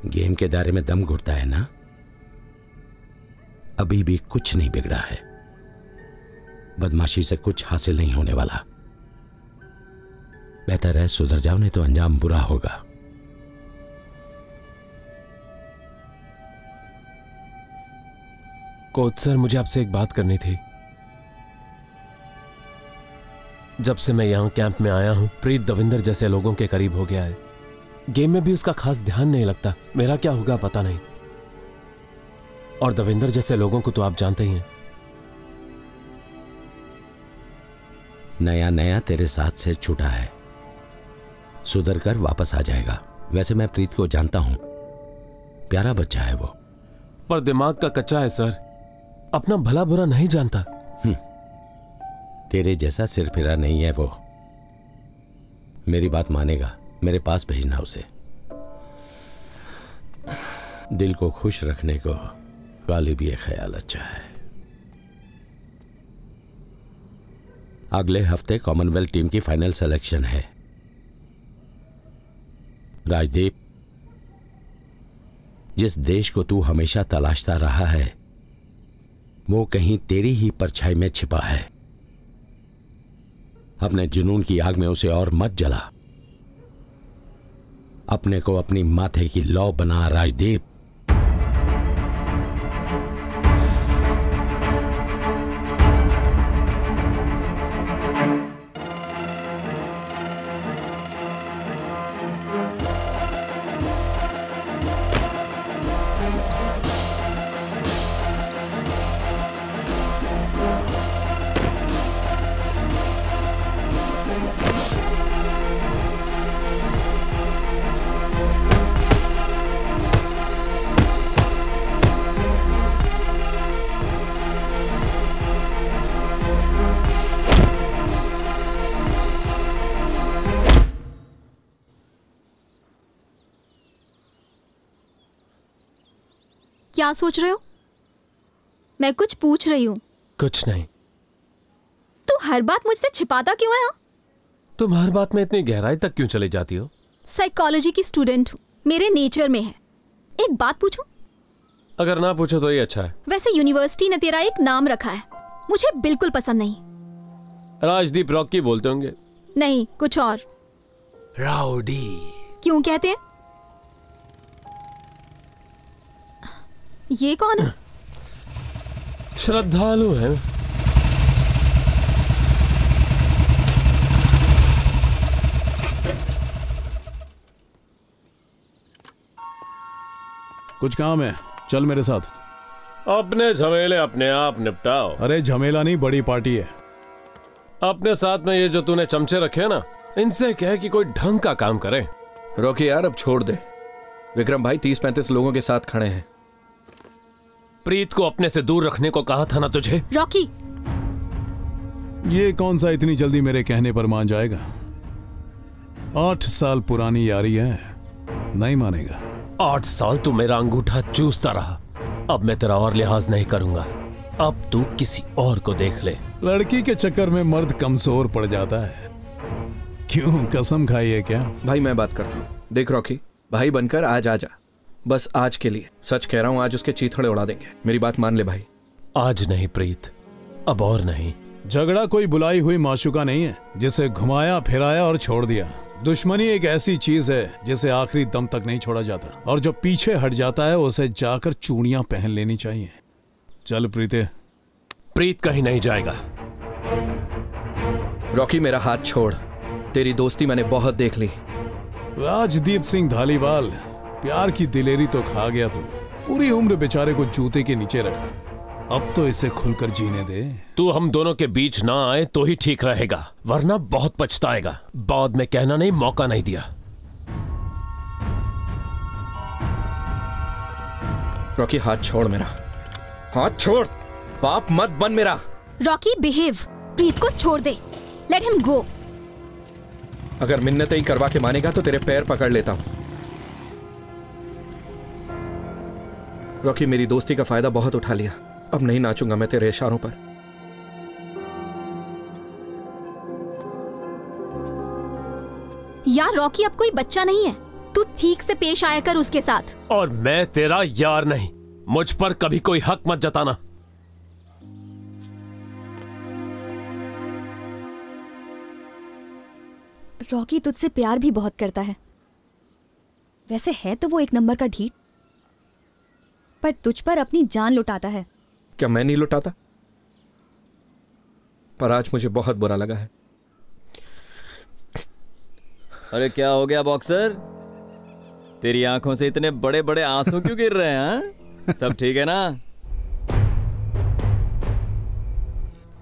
गेम के दायरे में दम घुटता है ना? अभी भी कुछ नहीं बिगड़ा है। बदमाशी से कुछ हासिल नहीं होने वाला। बेहतर है सुधर जाओ, नहीं तो अंजाम बुरा होगा। कोच सर, मुझे आपसे एक बात करनी थी। जब से मैं यहां कैंप में आया हूं, प्रीत दविंदर जैसे लोगों के करीब हो गया है। गेम में भी उसका खास ध्यान नहीं लगता। मेरा क्या होगा पता नहीं। और दविंदर जैसे लोगों को तो आप जानते ही हैं। नया नया तेरे साथ से छूटा है, सुधर कर वापस आ जाएगा। वैसे मैं प्रीत को जानता हूं, प्यारा बच्चा है वो, पर दिमाग का कच्चा है सर, अपना भला बुरा नहीं जानता। तेरे जैसा सिर फिरा नहीं है वो। मेरी बात मानेगा, मेरे पास भेजना उसे। दिल को खुश रखने को वाली भी एक ख्याल अच्छा है। अगले हफ्ते कॉमनवेल्थ टीम की फाइनल सिलेक्शन है। राजदीप, जिस देश को तू हमेशा तलाशता रहा है वो कहीं तेरी ही परछाई में छिपा है। अपने जुनून की आग में उसे और मत जला। अपने को अपनी माथे की लौ बना राजदीप। क्या सोच रहे हो? मैं कुछ पूछ रही हूँ। कुछ नहीं। तू हर बात मुझसे छिपाता क्यों है? तुम हर बात में इतनी गहराई तक क्यों चले जाती हो? साइकोलॉजी की स्टूडेंट हूँ, मेरे नेचर में है। एक बात पूछूं? अगर ना पूछो तो ये अच्छा है। वैसे यूनिवर्सिटी ने तेरा एक नाम रखा है, मुझे बिल्कुल पसंद नहीं। राजदीप रॉकी बोलते होंगे। नहीं, कुछ और। राउडी। क्यों कहते हैं? ये कौन है? श्रद्धालु है। कुछ काम है, चल मेरे साथ। अपने झमेले अपने आप निपटाओ। अरे झमेला नहीं, बड़ी पार्टी है। अपने साथ में ये जो तूने चमचे रखे हैं ना, इनसे कह कि कोई ढंग का काम करे। रॉकी यार अब छोड़ दे। विक्रम भाई 30-35 लोगों के साथ खड़े हैं। प्रीत को अपने से दूर रखने को कहा था ना तुझे। रॉकी, ये कौन सा इतनी जल्दी मेरे कहने पर मान जाएगा? 8 साल पुरानी यारी है, नहीं मानेगा। 8 साल तू मेरा अंगूठा चूसता रहा, अब मैं तेरा और लिहाज नहीं करूंगा। अब तू किसी और को देख ले। लड़की के चक्कर में मर्द कमजोर पड़ जाता है। क्यों, कसम खाई है क्या? भाई मैं बात करता हूँ। देख रॉकी, भाई बनकर आज आ जा, बस आज के लिए। सच कह रहा हूँ, आज उसके चीथड़े उड़ा देंगे। मेरी बात मान ले भाई। आज नहीं प्रीत, अब और नहीं। झगड़ा कोई बुलाई हुई माशूका नहीं है जिसे घुमाया फिराया और छोड़ दिया। दुश्मनी एक ऐसी चीज है जिसे आखिरी दम तक नहीं छोड़ा जाता, और जो पीछे हट जाता है उसे जाकर चूड़ियां पहन लेनी चाहिए। चल प्रीते। प्रीत कहीं नहीं जाएगा। रॉकी मेरा हाथ छोड़, तेरी दोस्ती मैंने बहुत देख ली। राजदीप सिंह धालीवाल, प्यार की दिलेरी तो खा गया तू। पूरी उम्र बेचारे को जूते के नीचे रखा, अब तो इसे खुलकर जीने दे। तू हम दोनों के बीच ना आए तो ही ठीक रहेगा, वरना बहुत पछताएगा। बाद में कहना नहीं, मौका नहीं दिया। रॉकी हाथ छोड़ मेरा, हाथ छोड़। बाप मत बन मेरा। रॉकी बिहेव, प्रीत को छोड़ दे, लेट हिम गो। अगर मिन्नतें ही करवा के मानेगा तो तेरे पैर पकड़ लेता हूं। रॉकी मेरी दोस्ती का फायदा बहुत उठा लिया, अब नहीं नाचूंगा मैं तेरे इशारों पर। यार रॉकी अब कोई बच्चा नहीं है, तू ठीक से पेश आया कर उसके साथ। और मैं तेरा यार नहीं, मुझ पर कभी कोई हक मत जताना। रॉकी तुझसे प्यार भी बहुत करता है। वैसे है तो वो एक नंबर का ढीठ, पर तुझ पर अपनी जान लुटाता है। क्या मैं नहीं लुटाता? पर आज मुझे बहुत बुरा लगा है। अरे क्या हो गया बॉक्सर, तेरी आंखों से इतने बड़े बड़े आंसू क्यों गिर रहे हैं? सब ठीक है ना?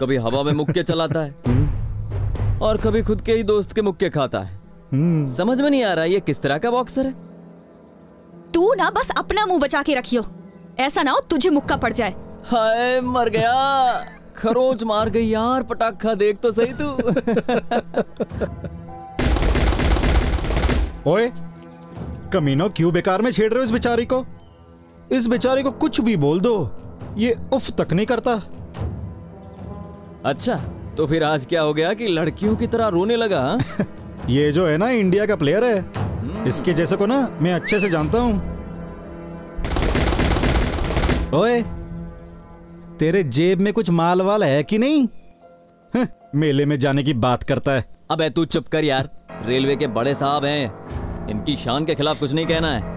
कभी हवा में मुक्के चलाता है और कभी खुद के ही दोस्त के मुक्के खाता है। समझ में नहीं आ रहा ये किस तरह का बॉक्सर है। तू ना बस अपना मुंह बचा के रखियो, ऐसा ना हो तुझे मुक्का पड़ जाए। हाय मर गया, खरोंच मार गई यार। पटाखा देख तो सही तू। ओए कमीनो, क्यों बेकार में छेड़ रहे हो इस बेचारी को? इस बेचारी को कुछ भी बोल दो, ये उफ तक नहीं करता। अच्छा तो फिर आज क्या हो गया कि लड़कियों की तरह रोने लगा? ये जो है ना इंडिया का प्लेयर है, इसके जैसे को ना मैं अच्छे से जानता हूं। ओए तेरे जेब में कुछ माल वाल है कि नहीं? मेले में जाने की बात करता है। अबे तू चुप कर यार, रेलवे के बड़े साहब हैं, इनकी शान के खिलाफ कुछ नहीं कहना है।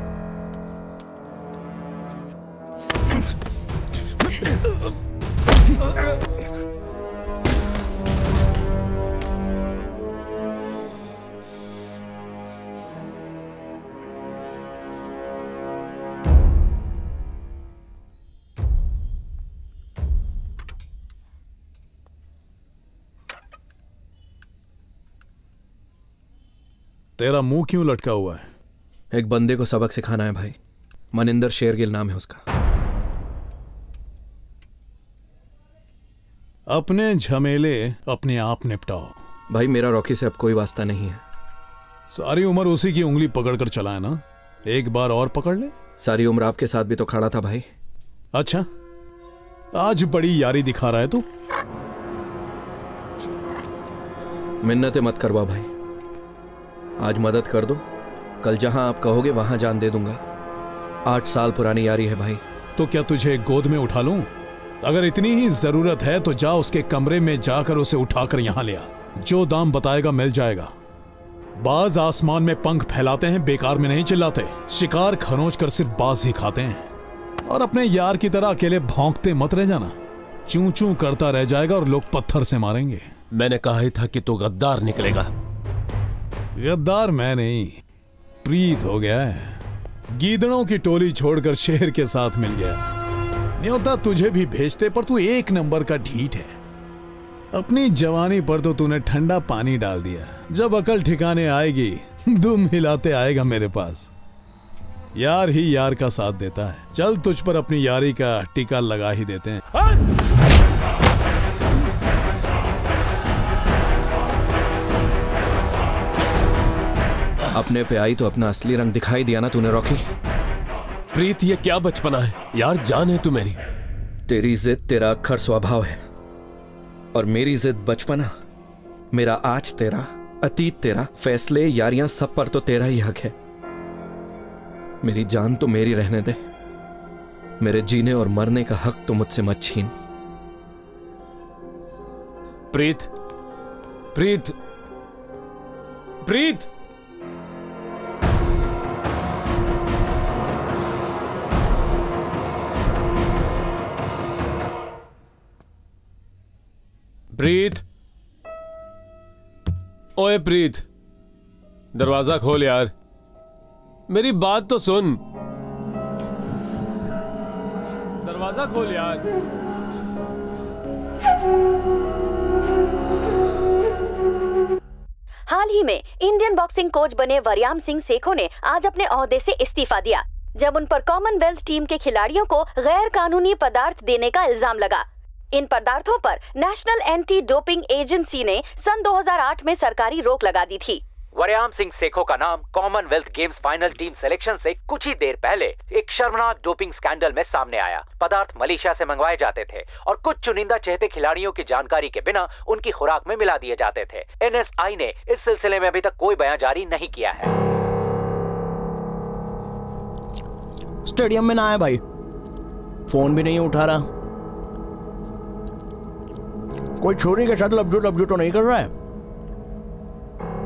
तेरा मुंह क्यों लटका हुआ है? एक बंदे को सबक सिखाना है भाई। मनिंदर शेरगिल नाम है उसका। अपने झमेले अपने आप निपटाओ। भाई मेरा रॉकी से अब कोई वास्ता नहीं है। सारी उम्र उसी की उंगली पकड़कर चला है ना, एक बार और पकड़ ले। सारी उम्र आपके साथ भी तो खड़ा था भाई। अच्छा, आज बड़ी यारी दिखा रहा है तू। मिन्नतें मत करवा भाई, आज मदद कर दो, कल जहां आप कहोगे वहां जान दे दूंगा। 8 साल पुरानी यारी है भाई। तो क्या तुझे गोद में उठा लूं? अगर इतनी ही जरूरत है तो जा उसके कमरे में जाकर उसे उठाकर यहां ले आ। जो दाम बताएगा मिल जाएगा। बाज आसमान में पंख फैलाते हैं, बेकार में नहीं चिल्लाते। शिकार खरोंच कर सिर्फ बाज ही खाते हैं। और अपने यार की तरह अकेले भौंकते मत रह जाना, चूं चूं करता रह जाएगा और लोग पत्थर से मारेंगे। मैंने कहा ही था कि तू गद्दार निकलेगा। गद्दार मैं नहीं, प्रीत हो गया है। गीदड़ों की टोली छोड़कर शेर के साथ मिल गया। न्योता तुझे भी भेजते, पर तू एक नंबर का ढीठ है। अपनी जवानी पर तो तूने ठंडा पानी डाल दिया। जब अकल ठिकाने आएगी दुम हिलाते आएगा मेरे पास। यार ही यार का साथ देता है। चल तुझ पर अपनी यारी का टीका लगा ही देते हैं। अपने पे आई तो अपना असली रंग दिखाई दिया ना तूने रॉकी। प्रीत ये क्या बचपना है यार, जान है तू मेरी। तेरी जिद तेरा अक्खर स्वभाव है और मेरी जिद बचपना। मेरा आज तेरा, अतीत तेरा, फैसले यारियां सब पर तो तेरा ही हक है। मेरी जान तो मेरी रहने दे, मेरे जीने और मरने का हक तो मुझसे मत छीन। प्रीत, प्रीत, प्रीत। प्रीत, ओए प्रीत, दरवाजा खोल यार, मेरी बात तो सुन। दरवाजा खोल यार। हाल ही में इंडियन बॉक्सिंग कोच बने वरयाम सिंह सेखो ने आज अपने ओहदे से इस्तीफा दिया, जब उन पर कॉमनवेल्थ टीम के खिलाड़ियों को गैर कानूनी पदार्थ देने का इल्जाम लगा। इन पदार्थों पर नेशनल एंटी डोपिंग एजेंसी ने सन 2008 में सरकारी रोक लगा दी थी। वरयाम सिंह सेखो का नाम Commonwealth games final team selection से कुछ ही देर पहले एक शर्मनाक डोपिंग स्कैंडल में सामने आया। पदार्थ मलेशिया से मंगवाए जाते थे और कुछ चुनिंदा चहेते खिलाड़ियों की जानकारी के बिना उनकी खुराक में मिला दिए जाते थे। एनएसआई ने इस सिलसिले में अभी तक कोई बयान जारी नहीं किया है। स्टेडियम में ना आए भाई, फोन भी नहीं उठा रहा। कोई छोरी के साथ लबजू तो नहीं कर रहा है?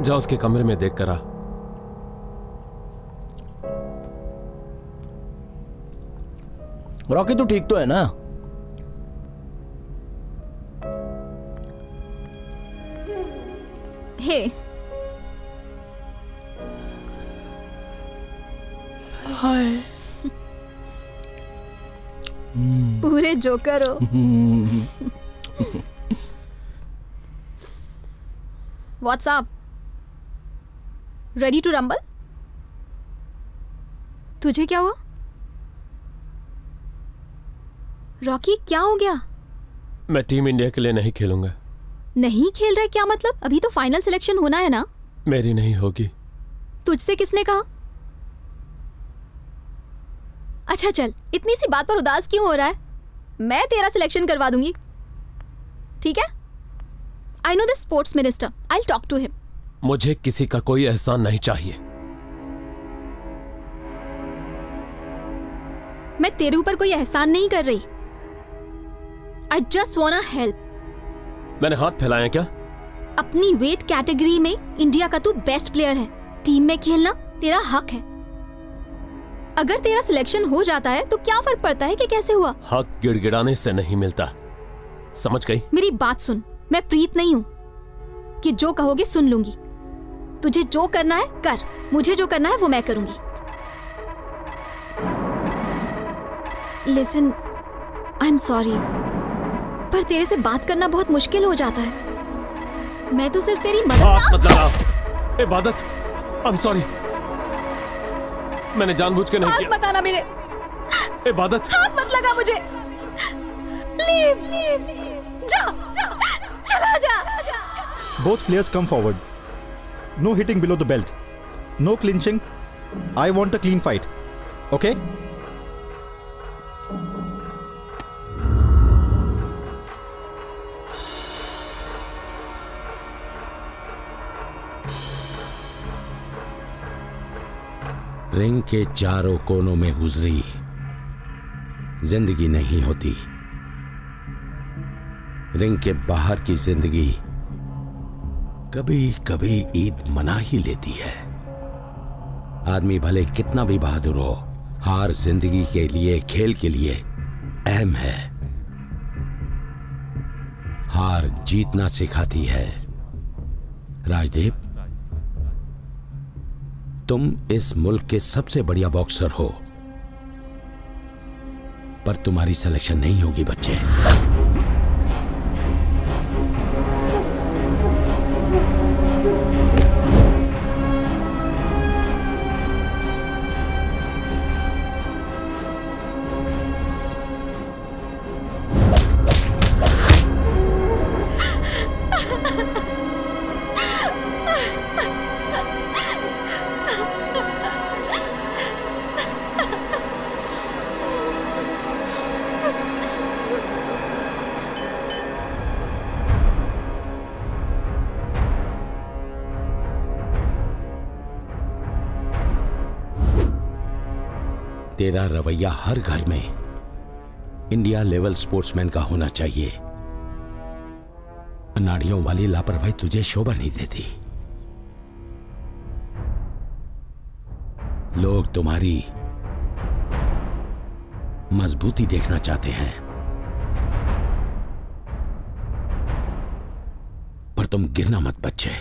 जा उसके कमरे में देख कर आ। रॉकी तो ठीक तो है ना? हे हाय पूरे जोकर हो। What's up? Ready to rumble? तुझे क्या हुआ? रॉकी क्या हो गया? मैं टीम इंडिया के लिए नहीं खेलूंगा। नहीं खेल रहा क्या मतलब? अभी तो फाइनल सिलेक्शन होना है ना? मेरी नहीं होगी। तुझसे किसने कहा? अच्छा चल, इतनी सी बात पर उदास क्यों हो रहा है? मैं तेरा सिलेक्शन करवा दूंगी, ठीक है? I know the sports minister. I'll talk to him. मुझे किसी का कोई एहसान नहीं चाहिए। मैं तेरे ऊपर कोई एहसान नहीं कर रही। I just wanna help. मैंने हाथ फैलाया क्या? अपनी वेट कैटेगरी में इंडिया का तू बेस्ट प्लेयर है। टीम में खेलना तेरा हक है। अगर तेरा सिलेक्शन हो जाता है तो क्या फर्क पड़ता है कि कैसे हुआ? हक गिड़गिड़ाने से नहीं मिलता, समझ गई? मेरी बात सुन, मैं प्रीत नहीं हूं कि जो कहोगे सुन लूंगी। तुझे जो करना है कर, मुझे जो करना है वो मैं करूंगी। लिसन, आई एम सॉरी, पर तेरे से बात करना बहुत मुश्किल हो जाता है। मैं तो सिर्फ तेरी मदद मत लगा। इबादत, आई एम सॉरी, मैंने जानबूझ के नहीं किया। मत आना मेरे। इबादत, हाथ मत लगा मुझे। लीव, जा, चला जा। Both players come forward. No hitting below the belt. No clinching. I want a clean fight. Okay? Ring के चारों कोनों में गुजरी जिंदगी नहीं होती। रिंग के बाहर की जिंदगी कभी कभी ईद मना ही लेती है। आदमी भले कितना भी बहादुर हो, हार जिंदगी के लिए, खेल के लिए अहम है। हार जीतना सिखाती है। राजदीप, तुम इस मुल्क के सबसे बढ़िया बॉक्सर हो। पर तुम्हारी सिलेक्शन नहीं होगी बच्चे। तेरा रवैया हर घर में इंडिया लेवल स्पोर्ट्समैन का होना चाहिए। अनाड़ियों वाली लापरवाही तुझे शोभा नहीं देती। लोग तुम्हारी मजबूती देखना चाहते हैं, पर तुम गिरना मत बच्चे।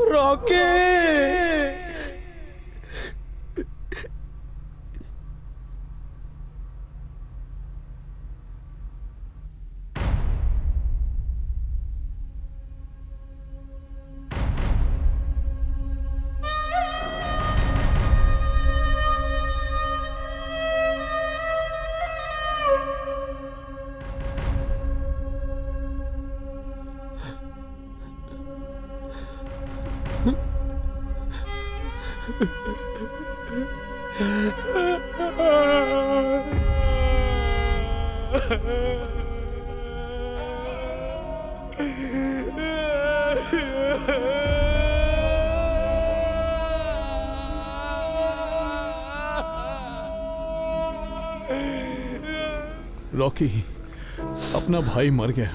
रॉकी! रॉकी, अपना भाई मर गया।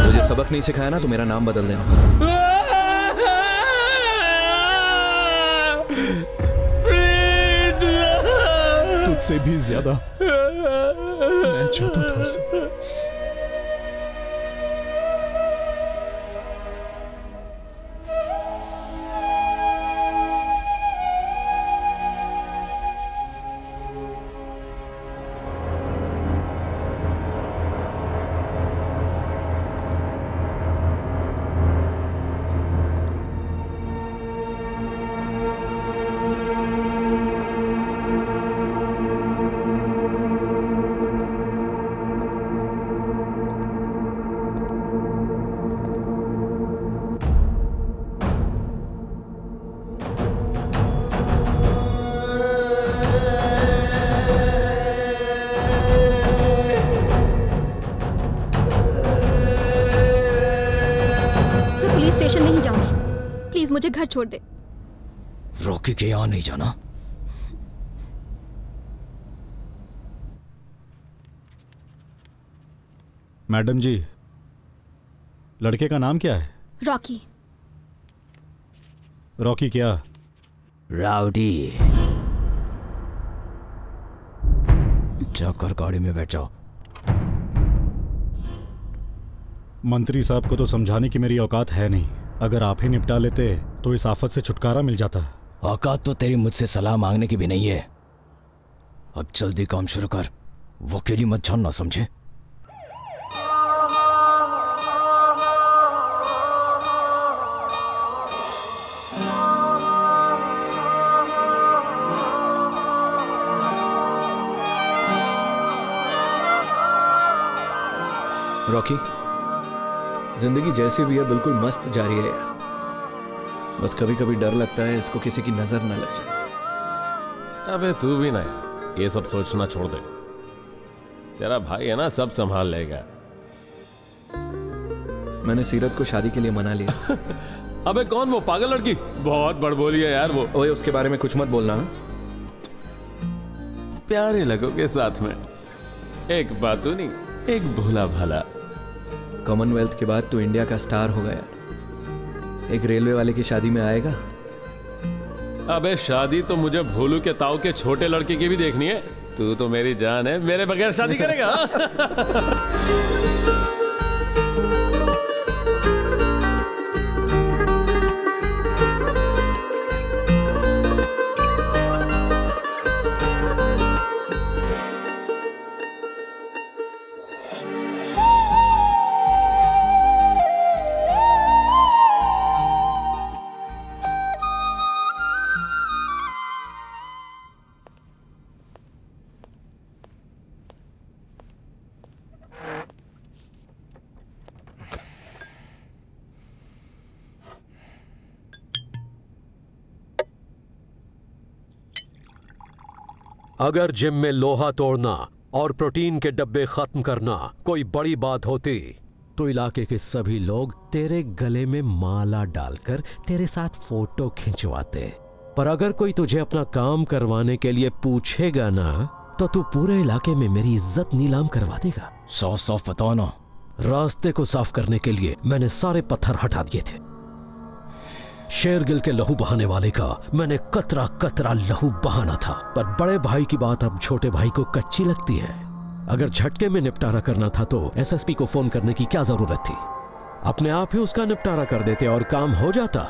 तुझे सबक नहीं सिखाया ना तो मेरा नाम बदल देना। तुझसे भी ज्यादा मैं चाहता था उसे। स्टेशन नहीं जाऊंगी, प्लीज मुझे घर छोड़ दे। रॉकी के यहां नहीं जाना। मैडम जी, लड़के का नाम क्या है? रॉकी। रॉकी क्या राउडी, जाकर गाड़ी में बैठ जाओ। मंत्री साहब को तो समझाने की मेरी औकात है नहीं। अगर आप ही निपटा लेते तो इस आफत से छुटकारा मिल जाता। औकात तो तेरी मुझसे सलाह मांगने की भी नहीं है। अब जल्दी काम शुरू कर, वकीली मत जानना, समझे? रॉकी, जिंदगी जैसी भी है बिल्कुल मस्त जा रही है यार। बस कभी कभी डर लगता है इसको किसी की नजर न लग जाए। अबे तू भी ना यार, ये सब सोचना छोड़ दे। तेरा भाई है ना, सब संभाल लेगा। मैंने सीरत को शादी के लिए मना लिया। अबे कौन वो पागल लड़की? बहुत बड़बोली है यार वो। ओए उसके बारे में कुछ मत बोलना। प्यारे लगोगे साथ में, एक बातू नहीं, एक भोला भाला। कॉमनवेल्थ के बाद तू इंडिया का स्टार होगा यार। एक रेलवे वाले की शादी में आएगा। अबे शादी तो मुझे भोलू के ताऊ के छोटे लड़के की भी देखनी है। तू तो मेरी जान है, मेरे बगैर शादी करेगा? अगर जिम में लोहा तोड़ना और प्रोटीन के डब्बे खत्म करना कोई बड़ी बात होती तो इलाके के सभी लोग तेरे गले में माला डालकर तेरे साथ फोटो खिंचवाते। पर अगर कोई तुझे अपना काम करवाने के लिए पूछेगा ना तो तू पूरे इलाके में मेरी इज्जत नीलाम करवा देगा। साफ साफ बताओ ना। रास्ते को साफ करने के लिए मैंने सारे पत्थर हटा दिए थे। शेरगिल के लहू बहाने वाले का मैंने कतरा कतरा लहू बहाना था। पर बड़े भाई की बात अब छोटे भाई को कच्ची लगती है। अगर झटके में निपटारा करना था तो एसएसपी को फोन करने की क्या जरूरत थी? अपने आप ही उसका निपटारा कर देते और काम हो जाता।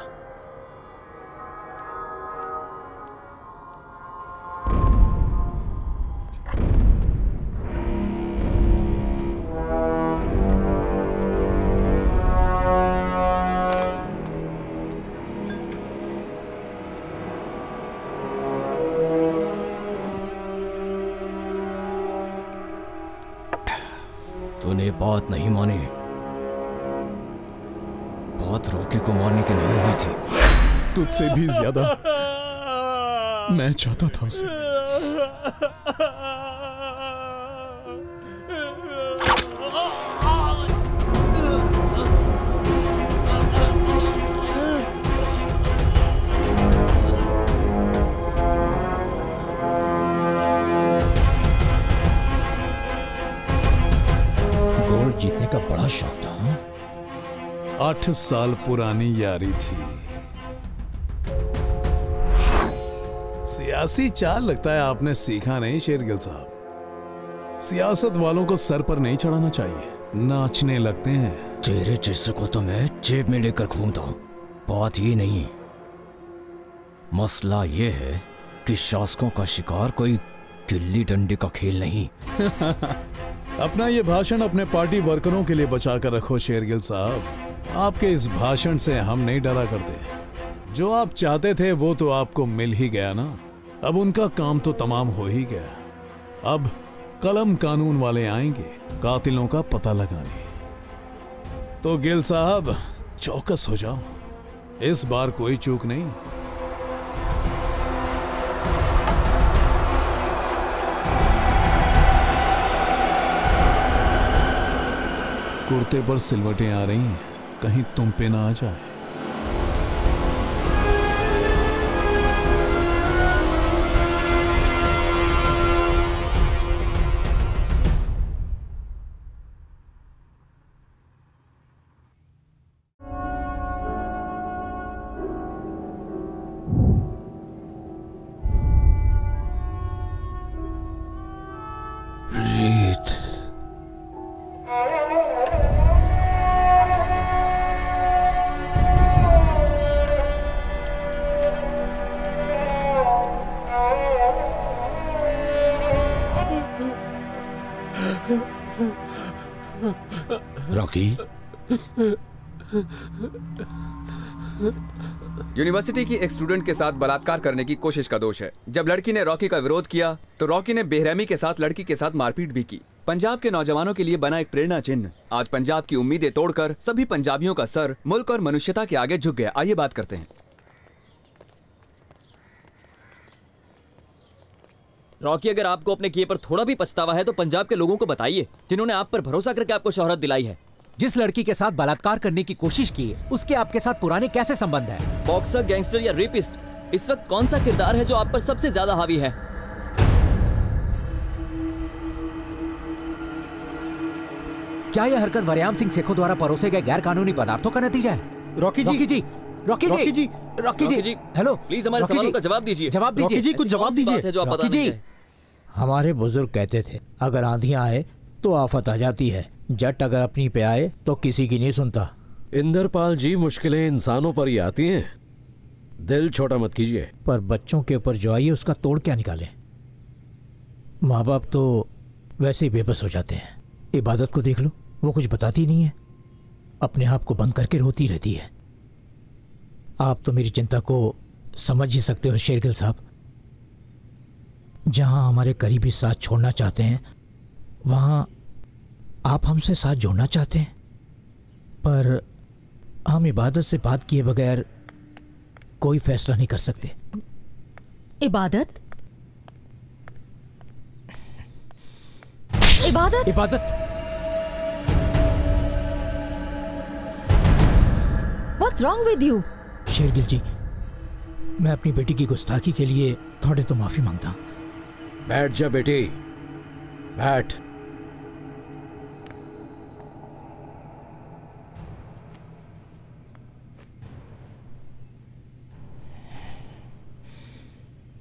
तूने बात नहीं मानी। बात रॉकी को मारने की नहीं हुई थी। तुझसे भी ज्यादा मैं चाहता था उसे। जीतने का बड़ा शौक था। 8 साल पुरानी यारी थी। सियासी चाल लगता है आपने सीखा नहीं शेरगिल साहब। सियासत वालों को सर पर नहीं चढ़ाना चाहिए, नाचने लगते हैं। तेरे जैसे को तो मैं जेब में लेकर घूमता हूं। बात ये नहीं, मसला ये है कि शासकों का शिकार कोई गिल्ली डंडे का खेल नहीं। अपना ये भाषण अपने पार्टी वर्करों के लिए बचा कर रखो शेरगिल साहब। आपके इस भाषण से हम नहीं डरा करते। जो आप चाहते थे वो तो आपको मिल ही गया ना। अब उनका काम तो तमाम हो ही गया। अब कलम कानून वाले आएंगे कातिलों का पता लगाने। तो गिल साहब चौकस हो जाओ, इस बार कोई चूक नहीं। कुर्ते पर सिलवटें आ रही हैं, कहीं तुम पे ना आ जाए। रॉकी? यूनिवर्सिटी की एक स्टूडेंट के साथ बलात्कार करने की कोशिश का दोष है। जब लड़की ने रॉकी का विरोध किया तो रॉकी ने बेरहमी के साथ लड़की के साथ मारपीट भी की। पंजाब के नौजवानों के लिए बना एक प्रेरणा चिन्ह आज पंजाब की उम्मीदें तोड़कर सभी पंजाबियों का सर मुल्क और मनुष्यता के आगे झुक गया। आइए बात करते हैं। रॉकी, अगर आपको अपने किए पर थोड़ा भी पछतावा है तो पंजाब के लोगों को बताइए, जिन्होंने आप पर भरोसा करके आपको शोहरत दिलाई है। जिस लड़की के साथ बलात्कार करने की कोशिश की है, उसके आपके साथ पुराने कैसे संबंध है? बॉक्सर, गैंगस्टर या रेपिस्ट, इस वक्त कौन सा किरदार है जो आप पर सबसे ज्यादा हावी है? क्या यह हरकत वरयाम सिंह सेखों द्वारा परोसे गए गैर कानूनी पदार्थों का नतीजा है? Rocky ji, Rocky ji, hello, please हमारे सवालों का जवाब दीजिए। जवाब दीजिए। रॉकी जी, कुछ जवाब दीजिए। रॉकी जी, हमारे बुजुर्ग कहते थे, अगर आंधियां आए तो आफत आ जाती है, जट अगर अपनी पे आए तो किसी की नहीं सुनता। इंदरपाल जी, मुश्किलें इंसानों पर ही आती हैं, दिल छोटा मत कीजिए। पर बच्चों के ऊपर जो आई है उसका तोड़ क्या निकालें? माँ बाप तो वैसे ही बेबस हो जाते हैं। इबादत को देख लो, वो कुछ बताती नहीं है, अपने आप को बंद करके रोती रहती है। आप तो मेरी चिंता को समझ ही सकते हो शेरगिल साहब। जहां हमारे करीबी साथ छोड़ना चाहते हैं वहां आप हमसे साथ जोड़ना चाहते हैं, पर हम इबादत से बात किए बगैर कोई फैसला नहीं कर सकते। इबादत? इबादत What's wrong with you? Shergill जी, मैं अपनी बेटी की गुस्ताखी के लिए थोड़े तो माफी मांगता हूं। बैठ जा बेटी, बैठ।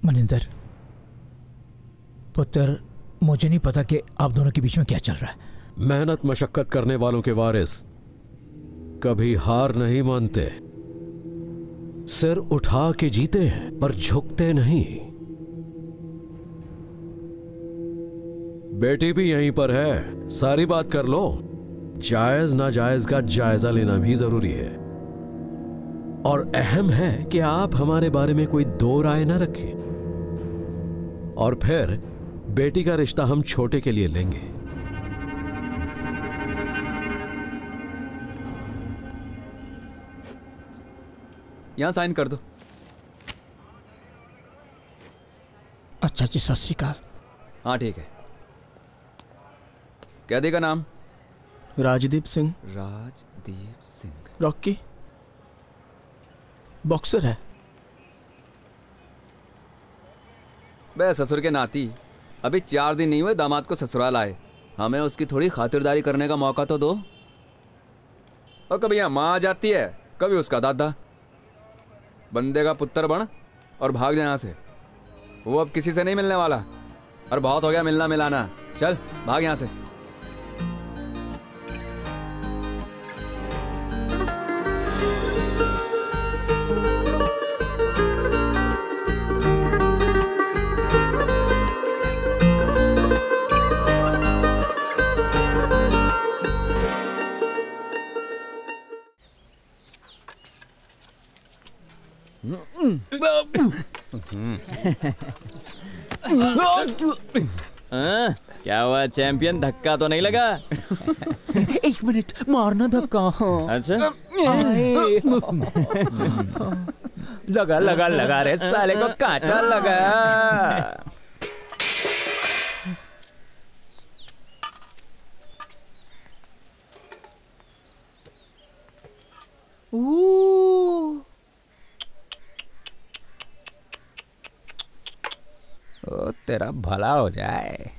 मनिंदर पुत्र, मुझे नहीं पता कि आप दोनों के बीच में क्या चल रहा है। मेहनत मशक्कत करने वालों के वारिस कभी हार नहीं मानते, सिर उठा के जीते हैं पर झुकते नहीं। बेटी भी यहीं पर है, सारी बात कर लो। जायज नाजायज का जायजा लेना भी जरूरी है, और अहम है कि आप हमारे बारे में कोई दो राय ना रखें। और फिर बेटी का रिश्ता हम छोटे के लिए लेंगे। यहां साइन कर दो। अच्छा जी, सत श्री अकाल। हाँ ठीक है। क्या देगा नाम? राजदीप सिंह। राजदीप सिंह। रॉकी बॉक्सर है। बे ससुर के नाती, अभी 4 दिन नहीं हुए दामाद को ससुराल आए, हमें उसकी थोड़ी खातिरदारी करने का मौका तो दो। और कभी यहाँ माँ आ जाती है, कभी उसका दादा। बंदे का पुत्र बन और भाग जाए यहाँ से, वो अब किसी से नहीं मिलने वाला। और बहुत हो गया मिलना मिलाना, चल भाग यहाँ से। क्या हुआ चैंपियन, धक्का तो नहीं लगा? 1 मिनट, मारना धक्का। अच्छा लगा लगा लगा रे साले को, कांटा लगा। ओ तेरा भला हो जाए,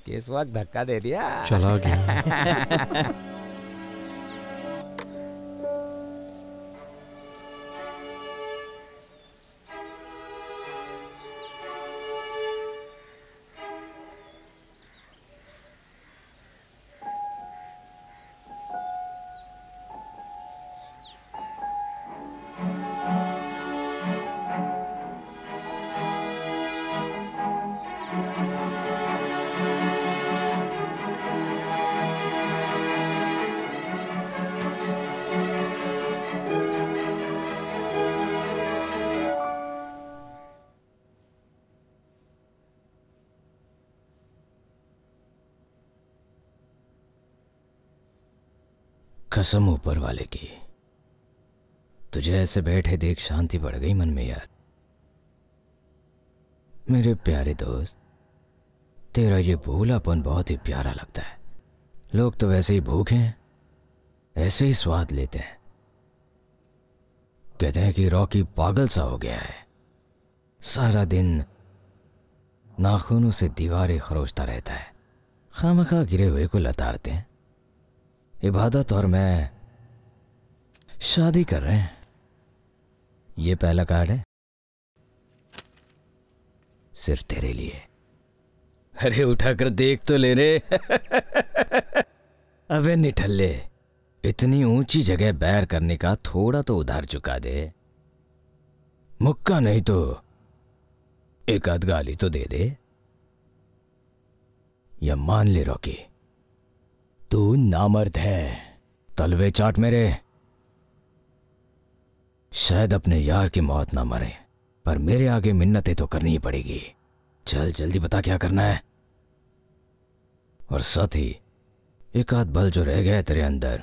किस वक्त धक्का दे दिया। चला गया। कसम ऊपर वाले की, तुझे ऐसे बैठे देख शांति बढ़ गई मन में यार। मेरे प्यारे दोस्त, तेरा ये भूलापन बहुत ही प्यारा लगता है। लोग तो वैसे ही भूखे हैं, ऐसे ही स्वाद लेते हैं। कहते हैं कि रॉकी पागल सा हो गया है, सारा दिन नाखूनों से दीवारें खरोचता रहता है, खामखा गिरे हुए को लताड़ते हैं। इबादत और मैं शादी कर रहे हैं। ये पहला कार्ड है, सिर्फ तेरे लिए। अरे उठाकर देख तो ले रे। अबे निठल्ले, इतनी ऊंची जगह बैर करने का थोड़ा तो उधार चुका दे। मुक्का नहीं तो एक आध गाली तो दे दे। या मान ले रॉकी, तू नामर्द है। तलवे चाट मेरे। शायद अपने यार की मौत ना मरे, पर मेरे आगे मिन्नतें तो करनी ही पड़ेगी। चल जल्दी बता क्या करना है। और साथ ही एक आध बल जो रह गया है तेरे अंदर,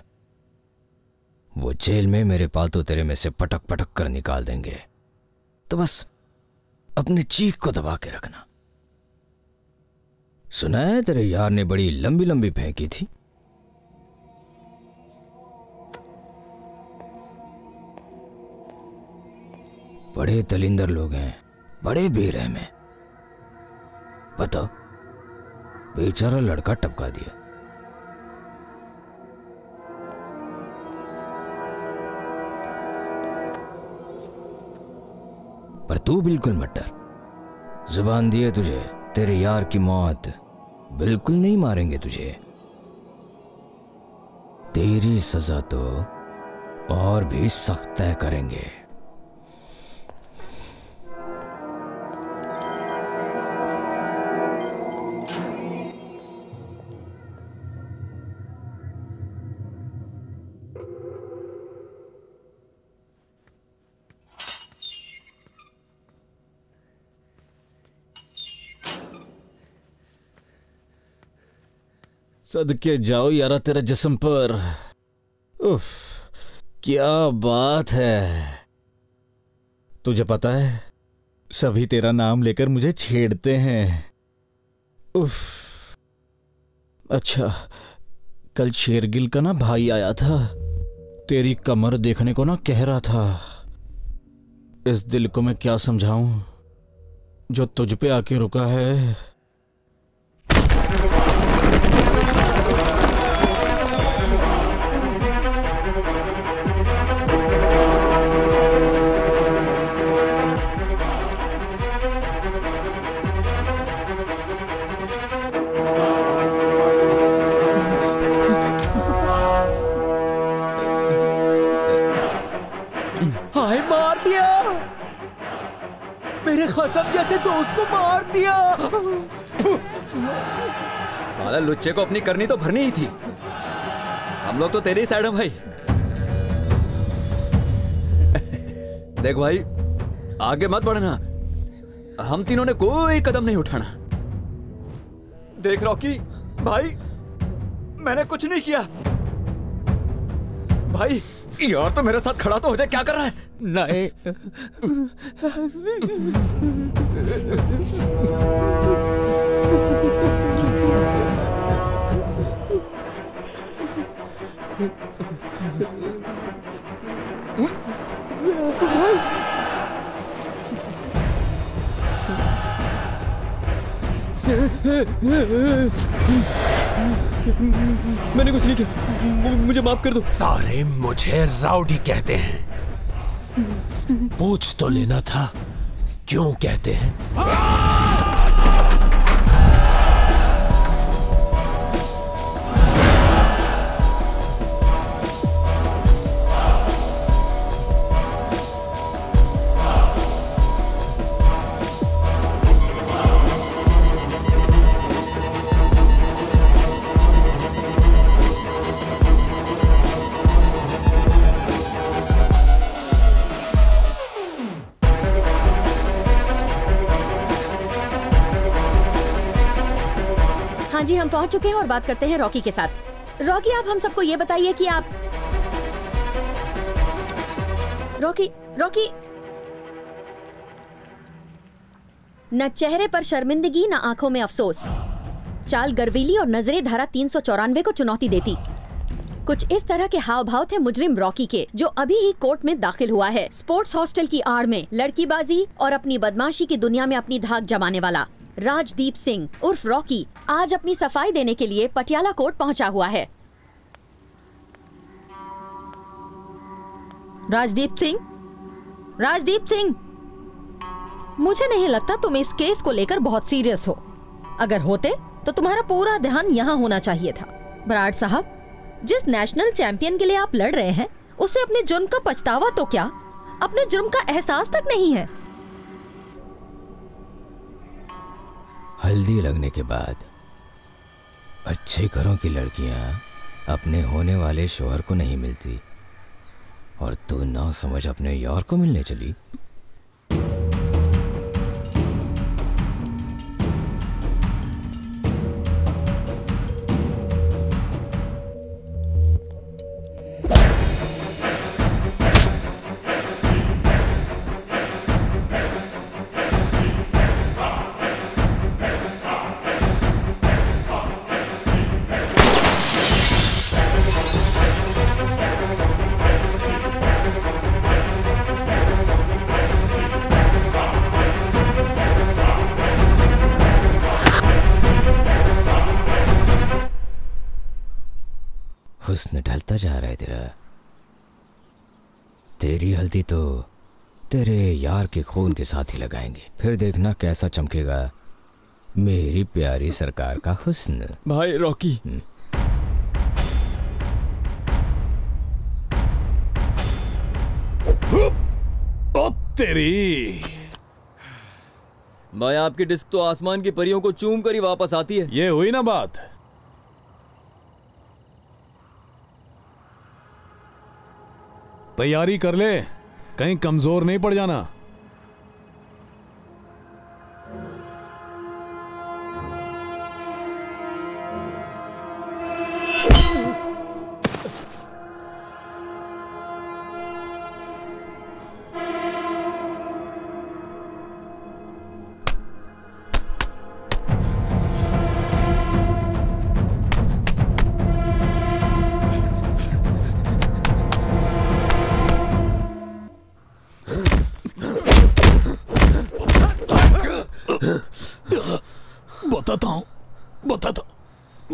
वो जेल में मेरे पालतू तेरे में से पटक पटक कर निकाल देंगे। तो बस अपनी चीख को दबा के रखना। सुना है तेरे यार ने बड़ी लंबी लंबी फेंकी थी। बड़े दलिंदर लोग हैं, बड़े बेरहम हैं। बताओ, बेचारा लड़का टपका दिया। पर तू बिल्कुल मत डर। जुबान दिए तुझे, तेरे यार की मौत बिल्कुल नहीं मारेंगे तुझे। तेरी सजा तो और भी सख्त तय करेंगे। सदके जाओ यारा तेरा जिस्म पर। उफ, क्या बात है। तुझे पता है, सभी तेरा नाम लेकर मुझे छेड़ते हैं। उफ। अच्छा, कल शेरगिल का ना भाई आया था, तेरी कमर देखने को ना कह रहा था। इस दिल को मैं क्या समझाऊं जो तुझ पे आके रुका है। हाय, मार दिया मेरे खसम जैसे दोस्त को, मार दिया। साला लुच्चे को अपनी करनी तो भरनी ही थी। हम लोग तो तेरी साइड हैं भाई। देख भाई, आगे मत बढ़ना, हम तीनों ने कोई कदम नहीं उठाना। देख रॉकी भाई, मैंने कुछ नहीं किया। भाई यार तो मेरे साथ खड़ा तो हो जाए, क्या कर रहा है? नहीं। मैंने कुछ नहीं किया, मुझे माफ कर दो। सारे मुझे राउडी कहते हैं। पूछ तो लेना था क्यों कहते हैं। हाँ जी, हम पहुंच चुके हैं और बात करते हैं रॉकी के साथ। रॉकी, आप हम सबको ये बताइए कि आप रॉकी रॉकी, न चेहरे पर शर्मिंदगी न आंखों में अफसोस। चाल गर्वीली और नजरें धारा 394 को चुनौती देती। कुछ इस तरह के हाव भाव थे मुजरिम रॉकी के, जो अभी ही कोर्ट में दाखिल हुआ है। स्पोर्ट्स हॉस्टल की आड़ में लड़कीबाजी और अपनी बदमाशी की दुनिया में अपनी धाक जमाने वाला राजदीप सिंह उर्फ रॉकी आज अपनी सफाई देने के लिए पटियाला कोर्ट पहुंचा हुआ है। राजदीप सिंह, राजदीप सिंह, मुझे नहीं लगता तुम इस केस को लेकर बहुत सीरियस हो। अगर होते तो तुम्हारा पूरा ध्यान यहाँ होना चाहिए था। बराड़ साहब, जिस नेशनल चैंपियन के लिए आप लड़ रहे हैं, उसे अपने जुर्म का पछतावा तो क्या, अपने जुर्म का एहसास तक नहीं है। हल्दी लगने के बाद अच्छे घरों की लड़कियां अपने होने वाले शौहर को नहीं मिलती, और तू ना समझ अपने यार को मिलने चली। हुस्न ढलता जा रहा है तेरा। तेरी हल्दी तो तेरे यार के खून के साथ ही लगाएंगे, फिर देखना कैसा चमकेगा मेरी प्यारी सरकार का हुस्न। भाई रॉकी, ओ तेरी। भाई आपकी डिस्क तो आसमान की परियों को चूम कर ही वापस आती है। ये हुई ना बात। तैयारी कर ले, कहीं कमजोर नहीं पड़ जाना।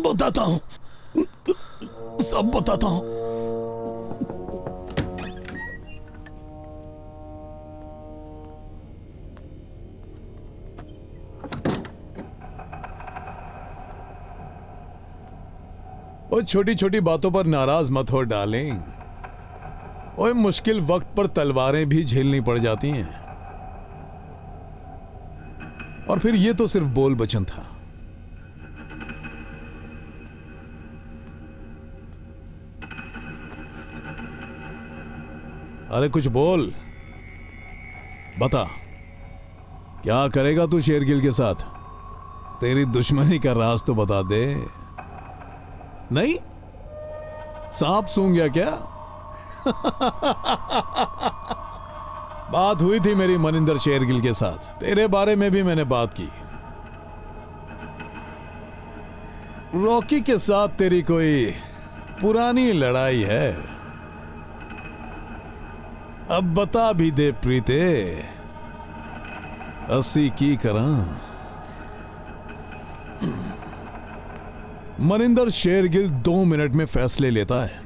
बताता हूं, सब बताता हूं। और छोटी छोटी बातों पर नाराज मत हो डार्लिंग। और मुश्किल वक्त पर तलवारें भी झेलनी पड़ जाती हैं। और फिर ये तो सिर्फ बोल बचन था। अरे कुछ बोल, बता क्या करेगा तू शेरगिल के साथ? तेरी दुश्मनी का राज तो बता दे। नहीं, सांप सूंघ गया क्या? बात हुई थी मेरी मनिंदर शेरगिल के साथ, तेरे बारे में भी मैंने बात की। रॉकी के साथ तेरी कोई पुरानी लड़ाई है? अब बता भी दे प्रीते, अस्सी की करा। मनिंदर शेरगिल 2 मिनट में फैसले लेता है।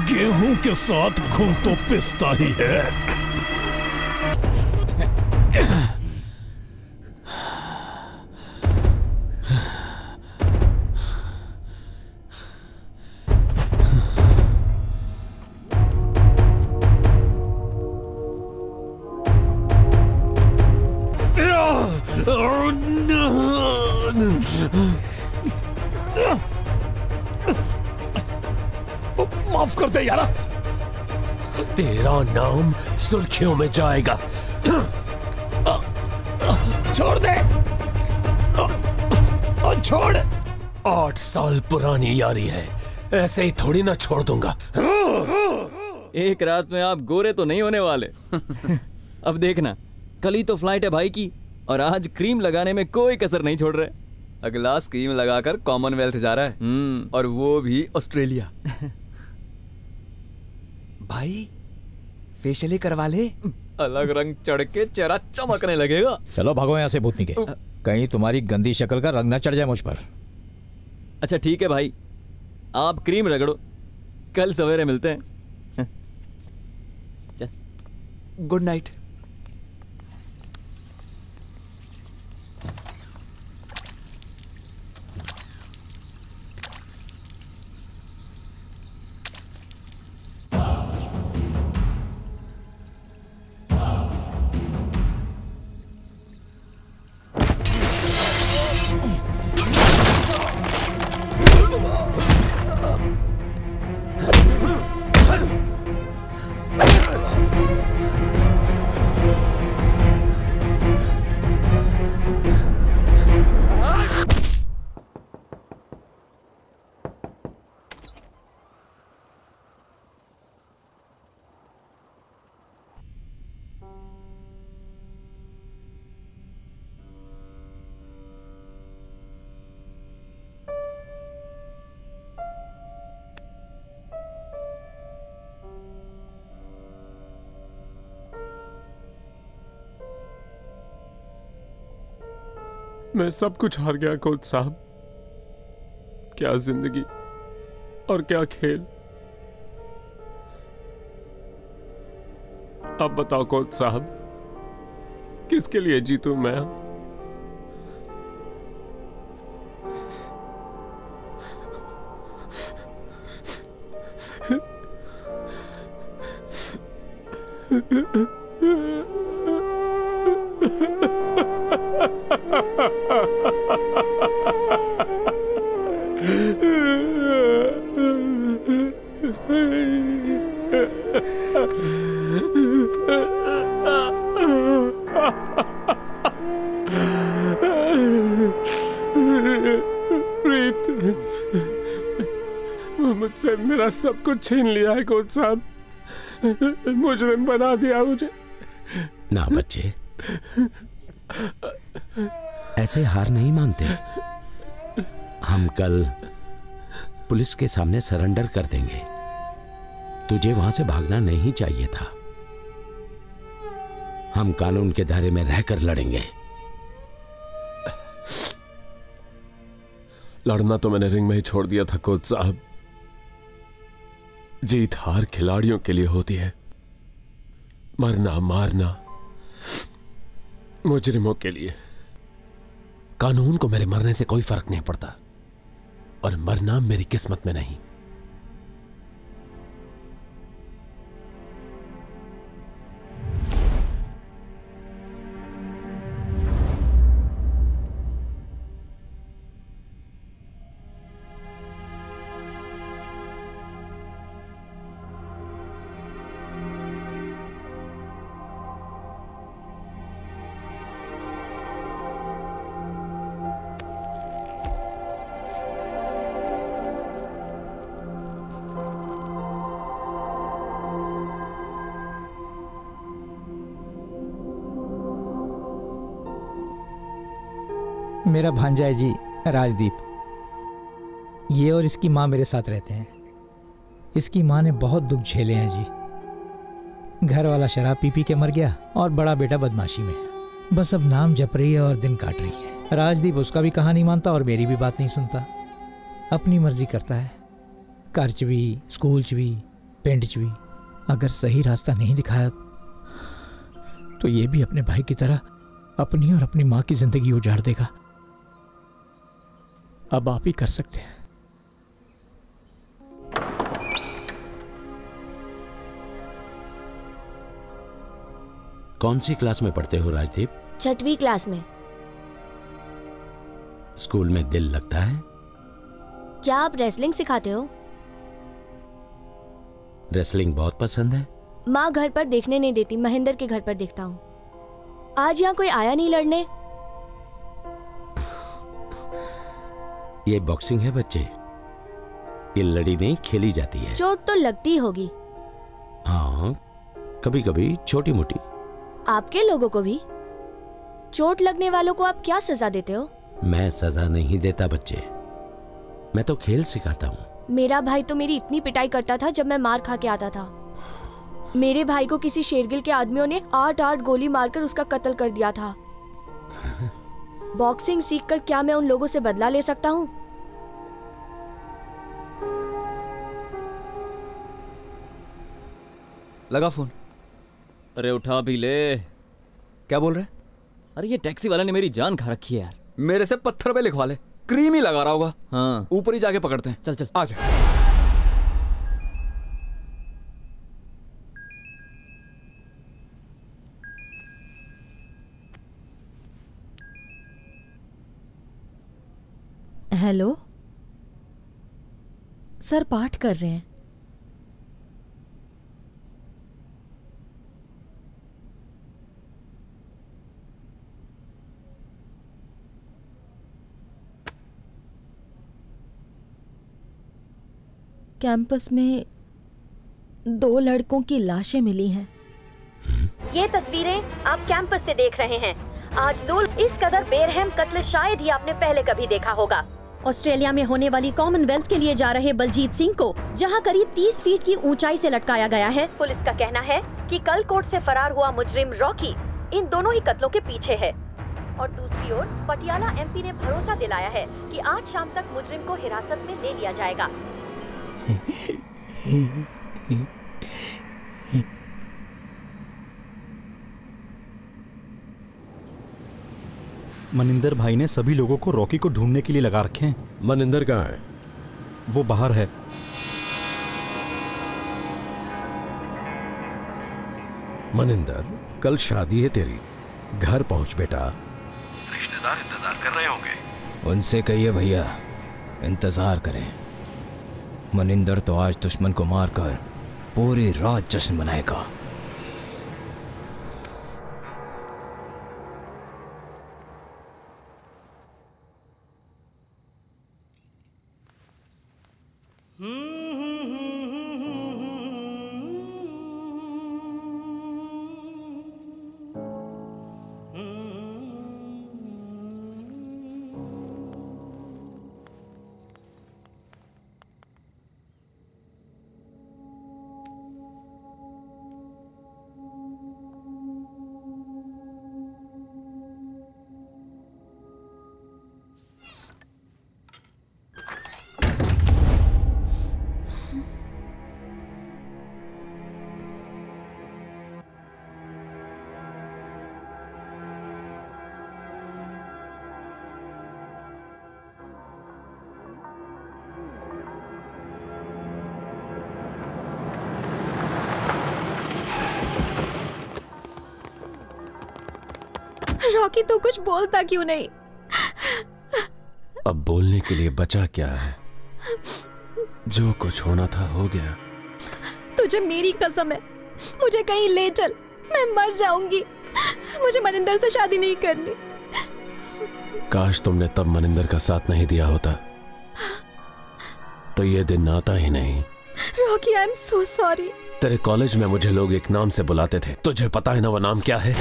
गेहूं के साथ घुल तो पिसता ही है। माफ कर दे यारा, तेरा नाम सुर्खियों में जाएगा। छोड़ दे, छोड़। 8 साल पुरानी यारी है, ऐसे ही थोड़ी ना छोड़ दूंगा। एक रात में आप गोरे तो नहीं होने वाले। अब देखना, कल ही तो फ्लाइट है भाई की, और आज क्रीम लगाने में कोई कसर नहीं छोड़ रहे। अगला स्कीम लगाकर कॉमनवेल्थ जा रहा है, और वो भी ऑस्ट्रेलिया। भाई फेशियल ही करवा ले, अलग रंग चढ़ के चेहरा चमकने लगेगा। चलो भागो यहाँ से भूतनी के, कहीं तुम्हारी गंदी शक्ल का रंग ना चढ़ जाए मुझ पर। अच्छा ठीक है भाई, आप क्रीम रगड़ो, कल सवेरे मिलते हैं। चल, गुड नाइट। मैं सब कुछ हार गया कोच साहब। क्या जिंदगी और क्या खेल। अब बताओ कोच साहब, किसके लिए जीतूं मैं? मुझसे मेरा सब कुछ छीन लिया है कोच साहब, मुजरिम बना दिया मुझे। ना बच्चे, ऐसे हार नहीं मानते। हम कल पुलिस के सामने सरेंडर कर देंगे। तुझे वहां से भागना नहीं चाहिए था। हम कानून के दायरे में रहकर लड़ेंगे। लड़ना तो मैंने रिंग में ही छोड़ दिया था कोच साहब। जीत हार खिलाड़ियों के लिए होती है, मरना मारना मुजरिमों के लिए। कानून को मेरे मरने से कोई फर्क नहीं पड़ता, और मरना मेरी किस्मत में नहीं। मेरा भांजा है जी राजदीप। ये और इसकी माँ मेरे साथ रहते हैं। इसकी माँ ने बहुत दुख झेले हैं जी। घर वाला शराब पी पी के मर गया, और बड़ा बेटा बदमाशी में। बस अब नाम जप रही है और दिन काट रही है। राजदीप उसका भी कहा नहीं मानता और मेरी भी बात नहीं सुनता। अपनी मर्जी करता है, घर च भी, स्कूल च भी, पिंड च भी। अगर सही रास्ता नहीं दिखाया तो ये भी अपने भाई की तरह अपनी और अपनी माँ की जिंदगी उजाड़ देगा। अब आप ही कर सकते हैं। कौन सी क्लास में पढ़ते हो राजदीप? 6वीं क्लास में। स्कूल में दिल लगता है? क्या आप रेसलिंग सिखाते हो? रेसलिंग बहुत पसंद है। माँ घर पर देखने नहीं देती, महेंद्र के घर पर देखता हूँ। आज यहाँ कोई आया नहीं लड़ने? ये बॉक्सिंग है बच्चे, ये लड़ी नहीं खेली जाती है। चोट तो लगती होगी। हाँ, कभी कभी छोटी मोटी। आपके लोगों को भी? चोट लगने वालों को आप क्या सजा देते हो? मैं सजा नहीं देता बच्चे, मैं तो खेल सिखाता हूँ। मेरा भाई तो मेरी इतनी पिटाई करता था जब मैं मार खा के आता था। मेरे भाई को किसी शेरगिल के आदमियों ने 8-8 गोली मारकर उसका कत्ल कर दिया था। बॉक्सिंग सीखकर क्या मैं उन लोगों से बदला ले सकता हूँ? लगा फोन। अरे उठा भी ले। क्या बोल रहे? अरे ये टैक्सी वाला ने मेरी जान खा रखी है यार। मेरे से पत्थर पे लिखवा ले, क्रीम ही लगा रहा होगा। हाँ, ऊपर ही जाके पकड़ते हैं। चल चल आ जा। हेलो सर, पाठ कर रहे हैं। कैंपस में 2 लड़कों की लाशें मिली हैं। ये तस्वीरें आप कैंपस से देख रहे हैं। आज लोग इस कदर बेरहम कत्ल शायद ही आपने पहले कभी देखा होगा। ऑस्ट्रेलिया में होने वाली कॉमनवेल्थ के लिए जा रहे बलजीत सिंह को जहां करीब 30 फीट की ऊंचाई से लटकाया गया है। पुलिस का कहना है कि कल कोर्ट से फरार हुआ मुजरिम रॉकी इन दोनों ही कत्लों के पीछे है। और दूसरी ओर पटियाला एमपी ने भरोसा दिलाया है कि आज शाम तक मुजरिम को हिरासत में ले लिया जाएगा। मनिंदर भाई ने सभी लोगों को रॉकी को ढूंढने के लिए लगा रखे हैं। मनिंदर कहाँ है? वो बाहर है। मनिंदर, कल शादी है तेरी, घर पहुंच बेटा। रिश्तेदार इंतजार कर रहे होंगे। उनसे कहिए भैया इंतजार करें। मनिंदर तो आज दुश्मन को मारकर पूरी रात जश्न मनाएगा। रॉकी तो कुछ बोलता क्यों नहीं? अब बोलने के लिए बचा क्या है? जो कुछ होना था हो गया। तुझे मेरी कसम है, मुझे कहीं ले चल, मैं मर जाऊंगी। मुझे मनिंदर से शादी नहीं करनी। काश तुमने तब मनिंदर का साथ नहीं दिया होता तो ये दिन आता ही नहीं। Rocky, I am so sorry. तेरे कॉलेज में मुझे लोग एक नाम से बुलाते थे, तुझे पता है ना वो नाम क्या है?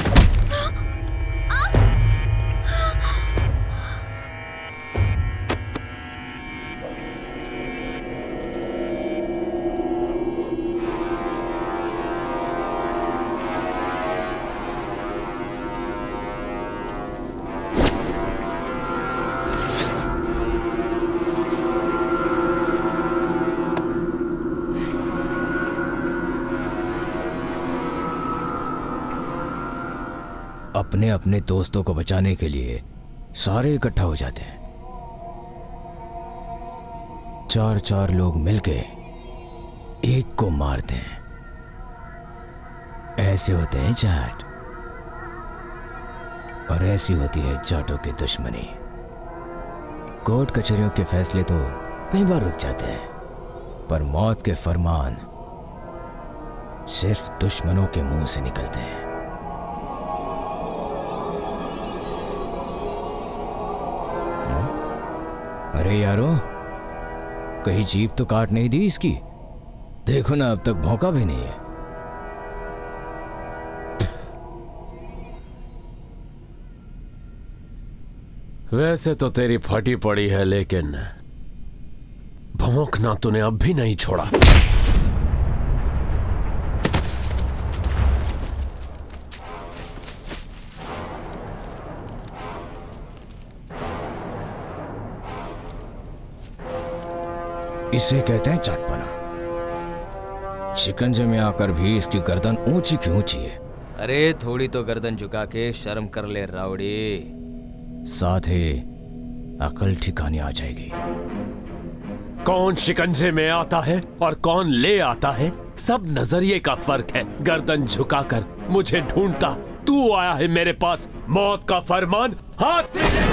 अपने अपने दोस्तों को बचाने के लिए सारे इकट्ठा हो जाते हैं। 4-4 लोग मिलके एक को मारते हैं। ऐसे होते हैं जाट, और ऐसी होती है जाटों की दुश्मनी। कोर्ट कचहरियों के फैसले तो कई बार रुक जाते हैं, पर मौत के फरमान सिर्फ दुश्मनों के मुंह से निकलते हैं। अरे यारो, कहीं जीप तो काट नहीं दी इसकी? देखो ना, अब तक भौंका भी नहीं है। वैसे तो तेरी फटी पड़ी है, लेकिन भौंकना तूने अब भी नहीं छोड़ा। इसे कहते हैं चटपना। शिकंजे में आकर भी इसकी गर्दन ऊंची की ऊंची है। अरे थोड़ी तो गर्दन झुका के शर्म कर ले रावड़ी। साथ ही अकल ठिकाने आ जाएगी। कौन शिकंजे में आता है और कौन ले आता है, सब नजरिए का फर्क है। गर्दन झुकाकर मुझे ढूंढता तू आया है मेरे पास, मौत का फरमान हाथ में ले।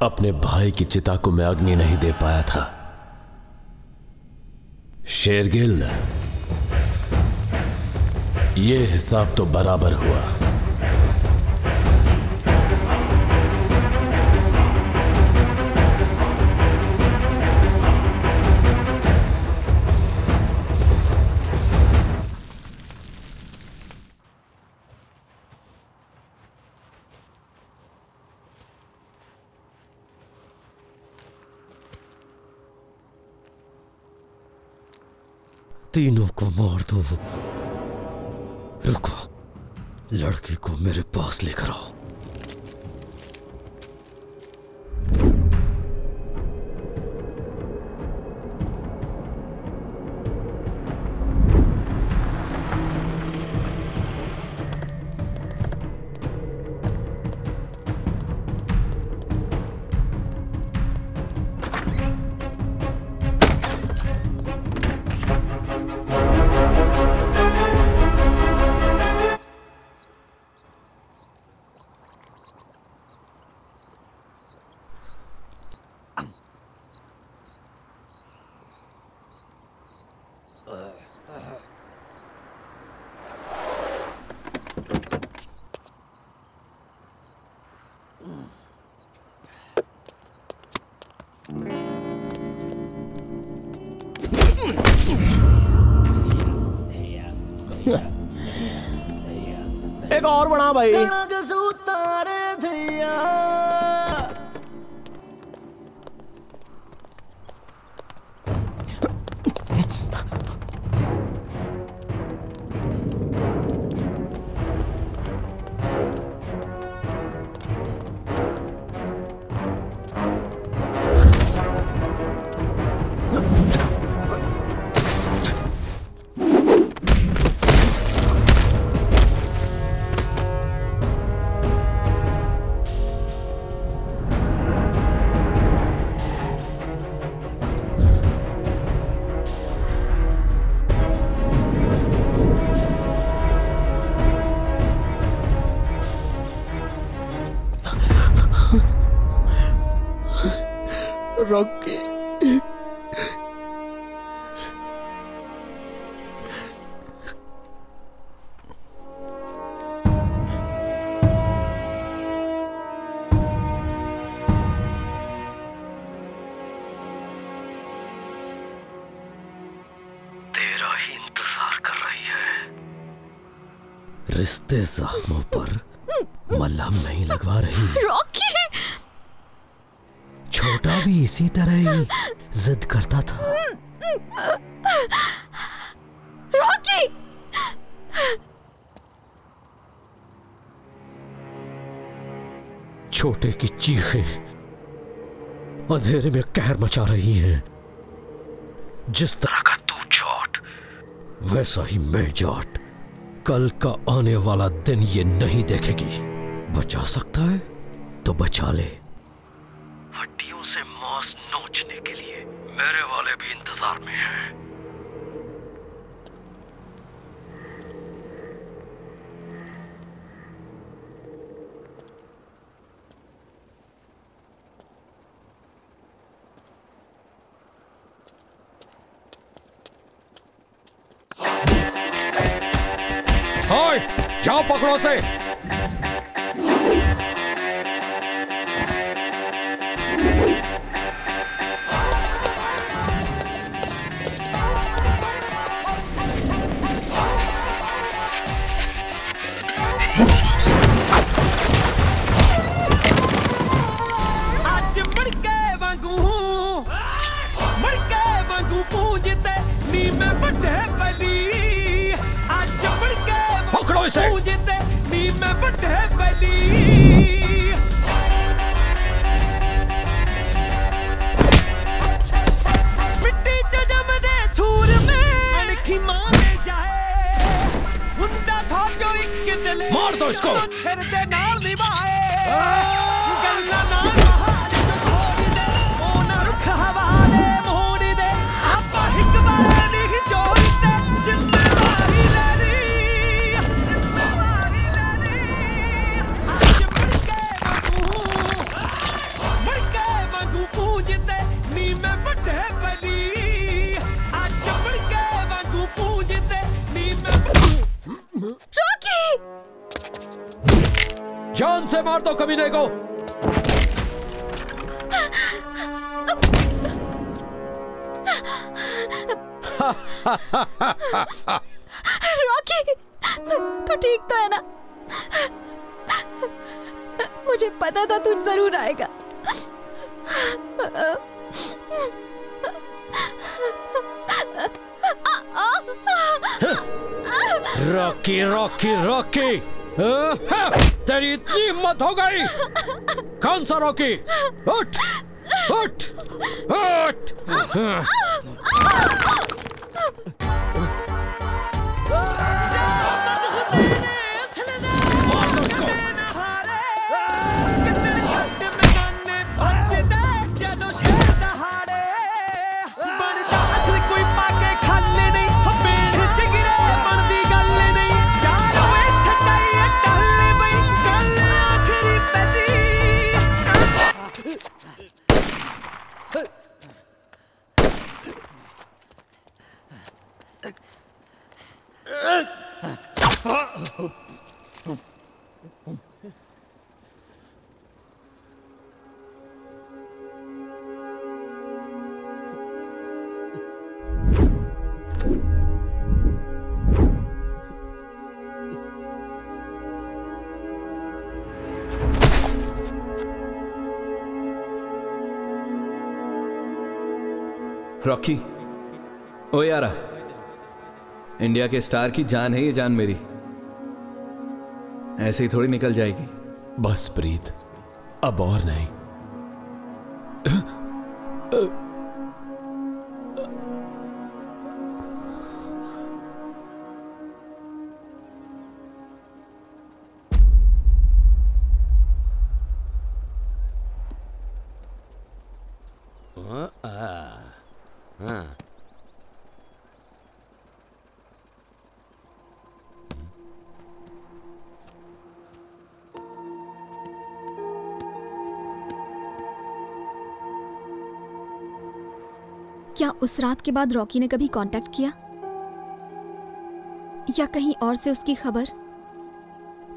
अपने भाई की चिता को मैं अग्नि नहीं दे पाया था। शेरगिल, ये हिसाब तो बराबर हुआ। तीनों को मार दो। रुको, लड़की को मेरे पास लेकर आओ। एक और बना भाई। रॉकी। तेरा ही इंतजार कर रही है। रिश्ते जख्मों पर मलहम नहीं लगवा रही। रॉकी! छोटा भी इसी तरह ही जिद करता था। रॉकी! छोटे की चीखें अंधेरे में कहर मचा रही हैं। जिस तरह का तू जाट, वैसा ही मैं जाट। कल का आने वाला दिन ये नहीं देखेगी। बचा सकता है तो बचा ले। हड्डियों से मांस नोचने के लिए मेरे वाले भी इंतजार में हैं। हाय, जाओ पकड़ो से। आज मड़के वांगू पूजते नी मैं बड़े बली। आज मड़के पकड़ो इसे। पूजते नी मैं बड़े बली। मिट्टी च जमदे सूर में अणखी मारे जाए। हुंदा सोचो एक दिल मार दो इसको। सिर दे नाल निभाए। गल्ला ना बहार जो खोड़ी दे ओ ना रुख हवाले मोड़ी दे। आपा हिक बार नहीं जोड़ते जिम्मेवारी ले ली। आज मड़के वांगू पूजते नी मैं बड़े बली। आज मड़के वांगू पूजते नी मैं। रॉकी! जान से मार दो कमीने को। रॉकी! तू ठीक तो है ना? मुझे पता था तू जरूर आएगा। रॉकी रॉकी रॉकी, तेरी इतनी हिम्मत हो गई? कौन सा रॉकी? उठ उठ उठ। रॉकी, ओ यारा, इंडिया के स्टार की जान है ये जान मेरी। ऐसे ही थोड़ी निकल जाएगी। बस प्रीत, अब और नहीं। क्या उस रात के बाद रॉकी ने कभी कांटेक्ट किया, या कहीं और से उसकी खबर?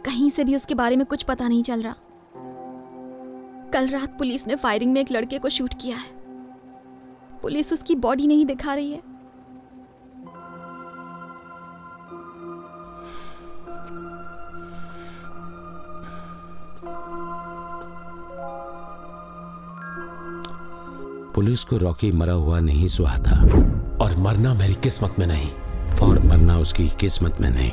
कहीं से भी उसके बारे में कुछ पता नहीं चल रहा। कल रात पुलिस ने फायरिंग में एक लड़के को शूट किया है। पुलिस उसकी बॉडी नहीं दिखा रही है। पुलिस को रॉकी मरा हुआ नहीं सुहा था, और मरना मेरी किस्मत में नहीं, और मरना उसकी किस्मत में नहीं।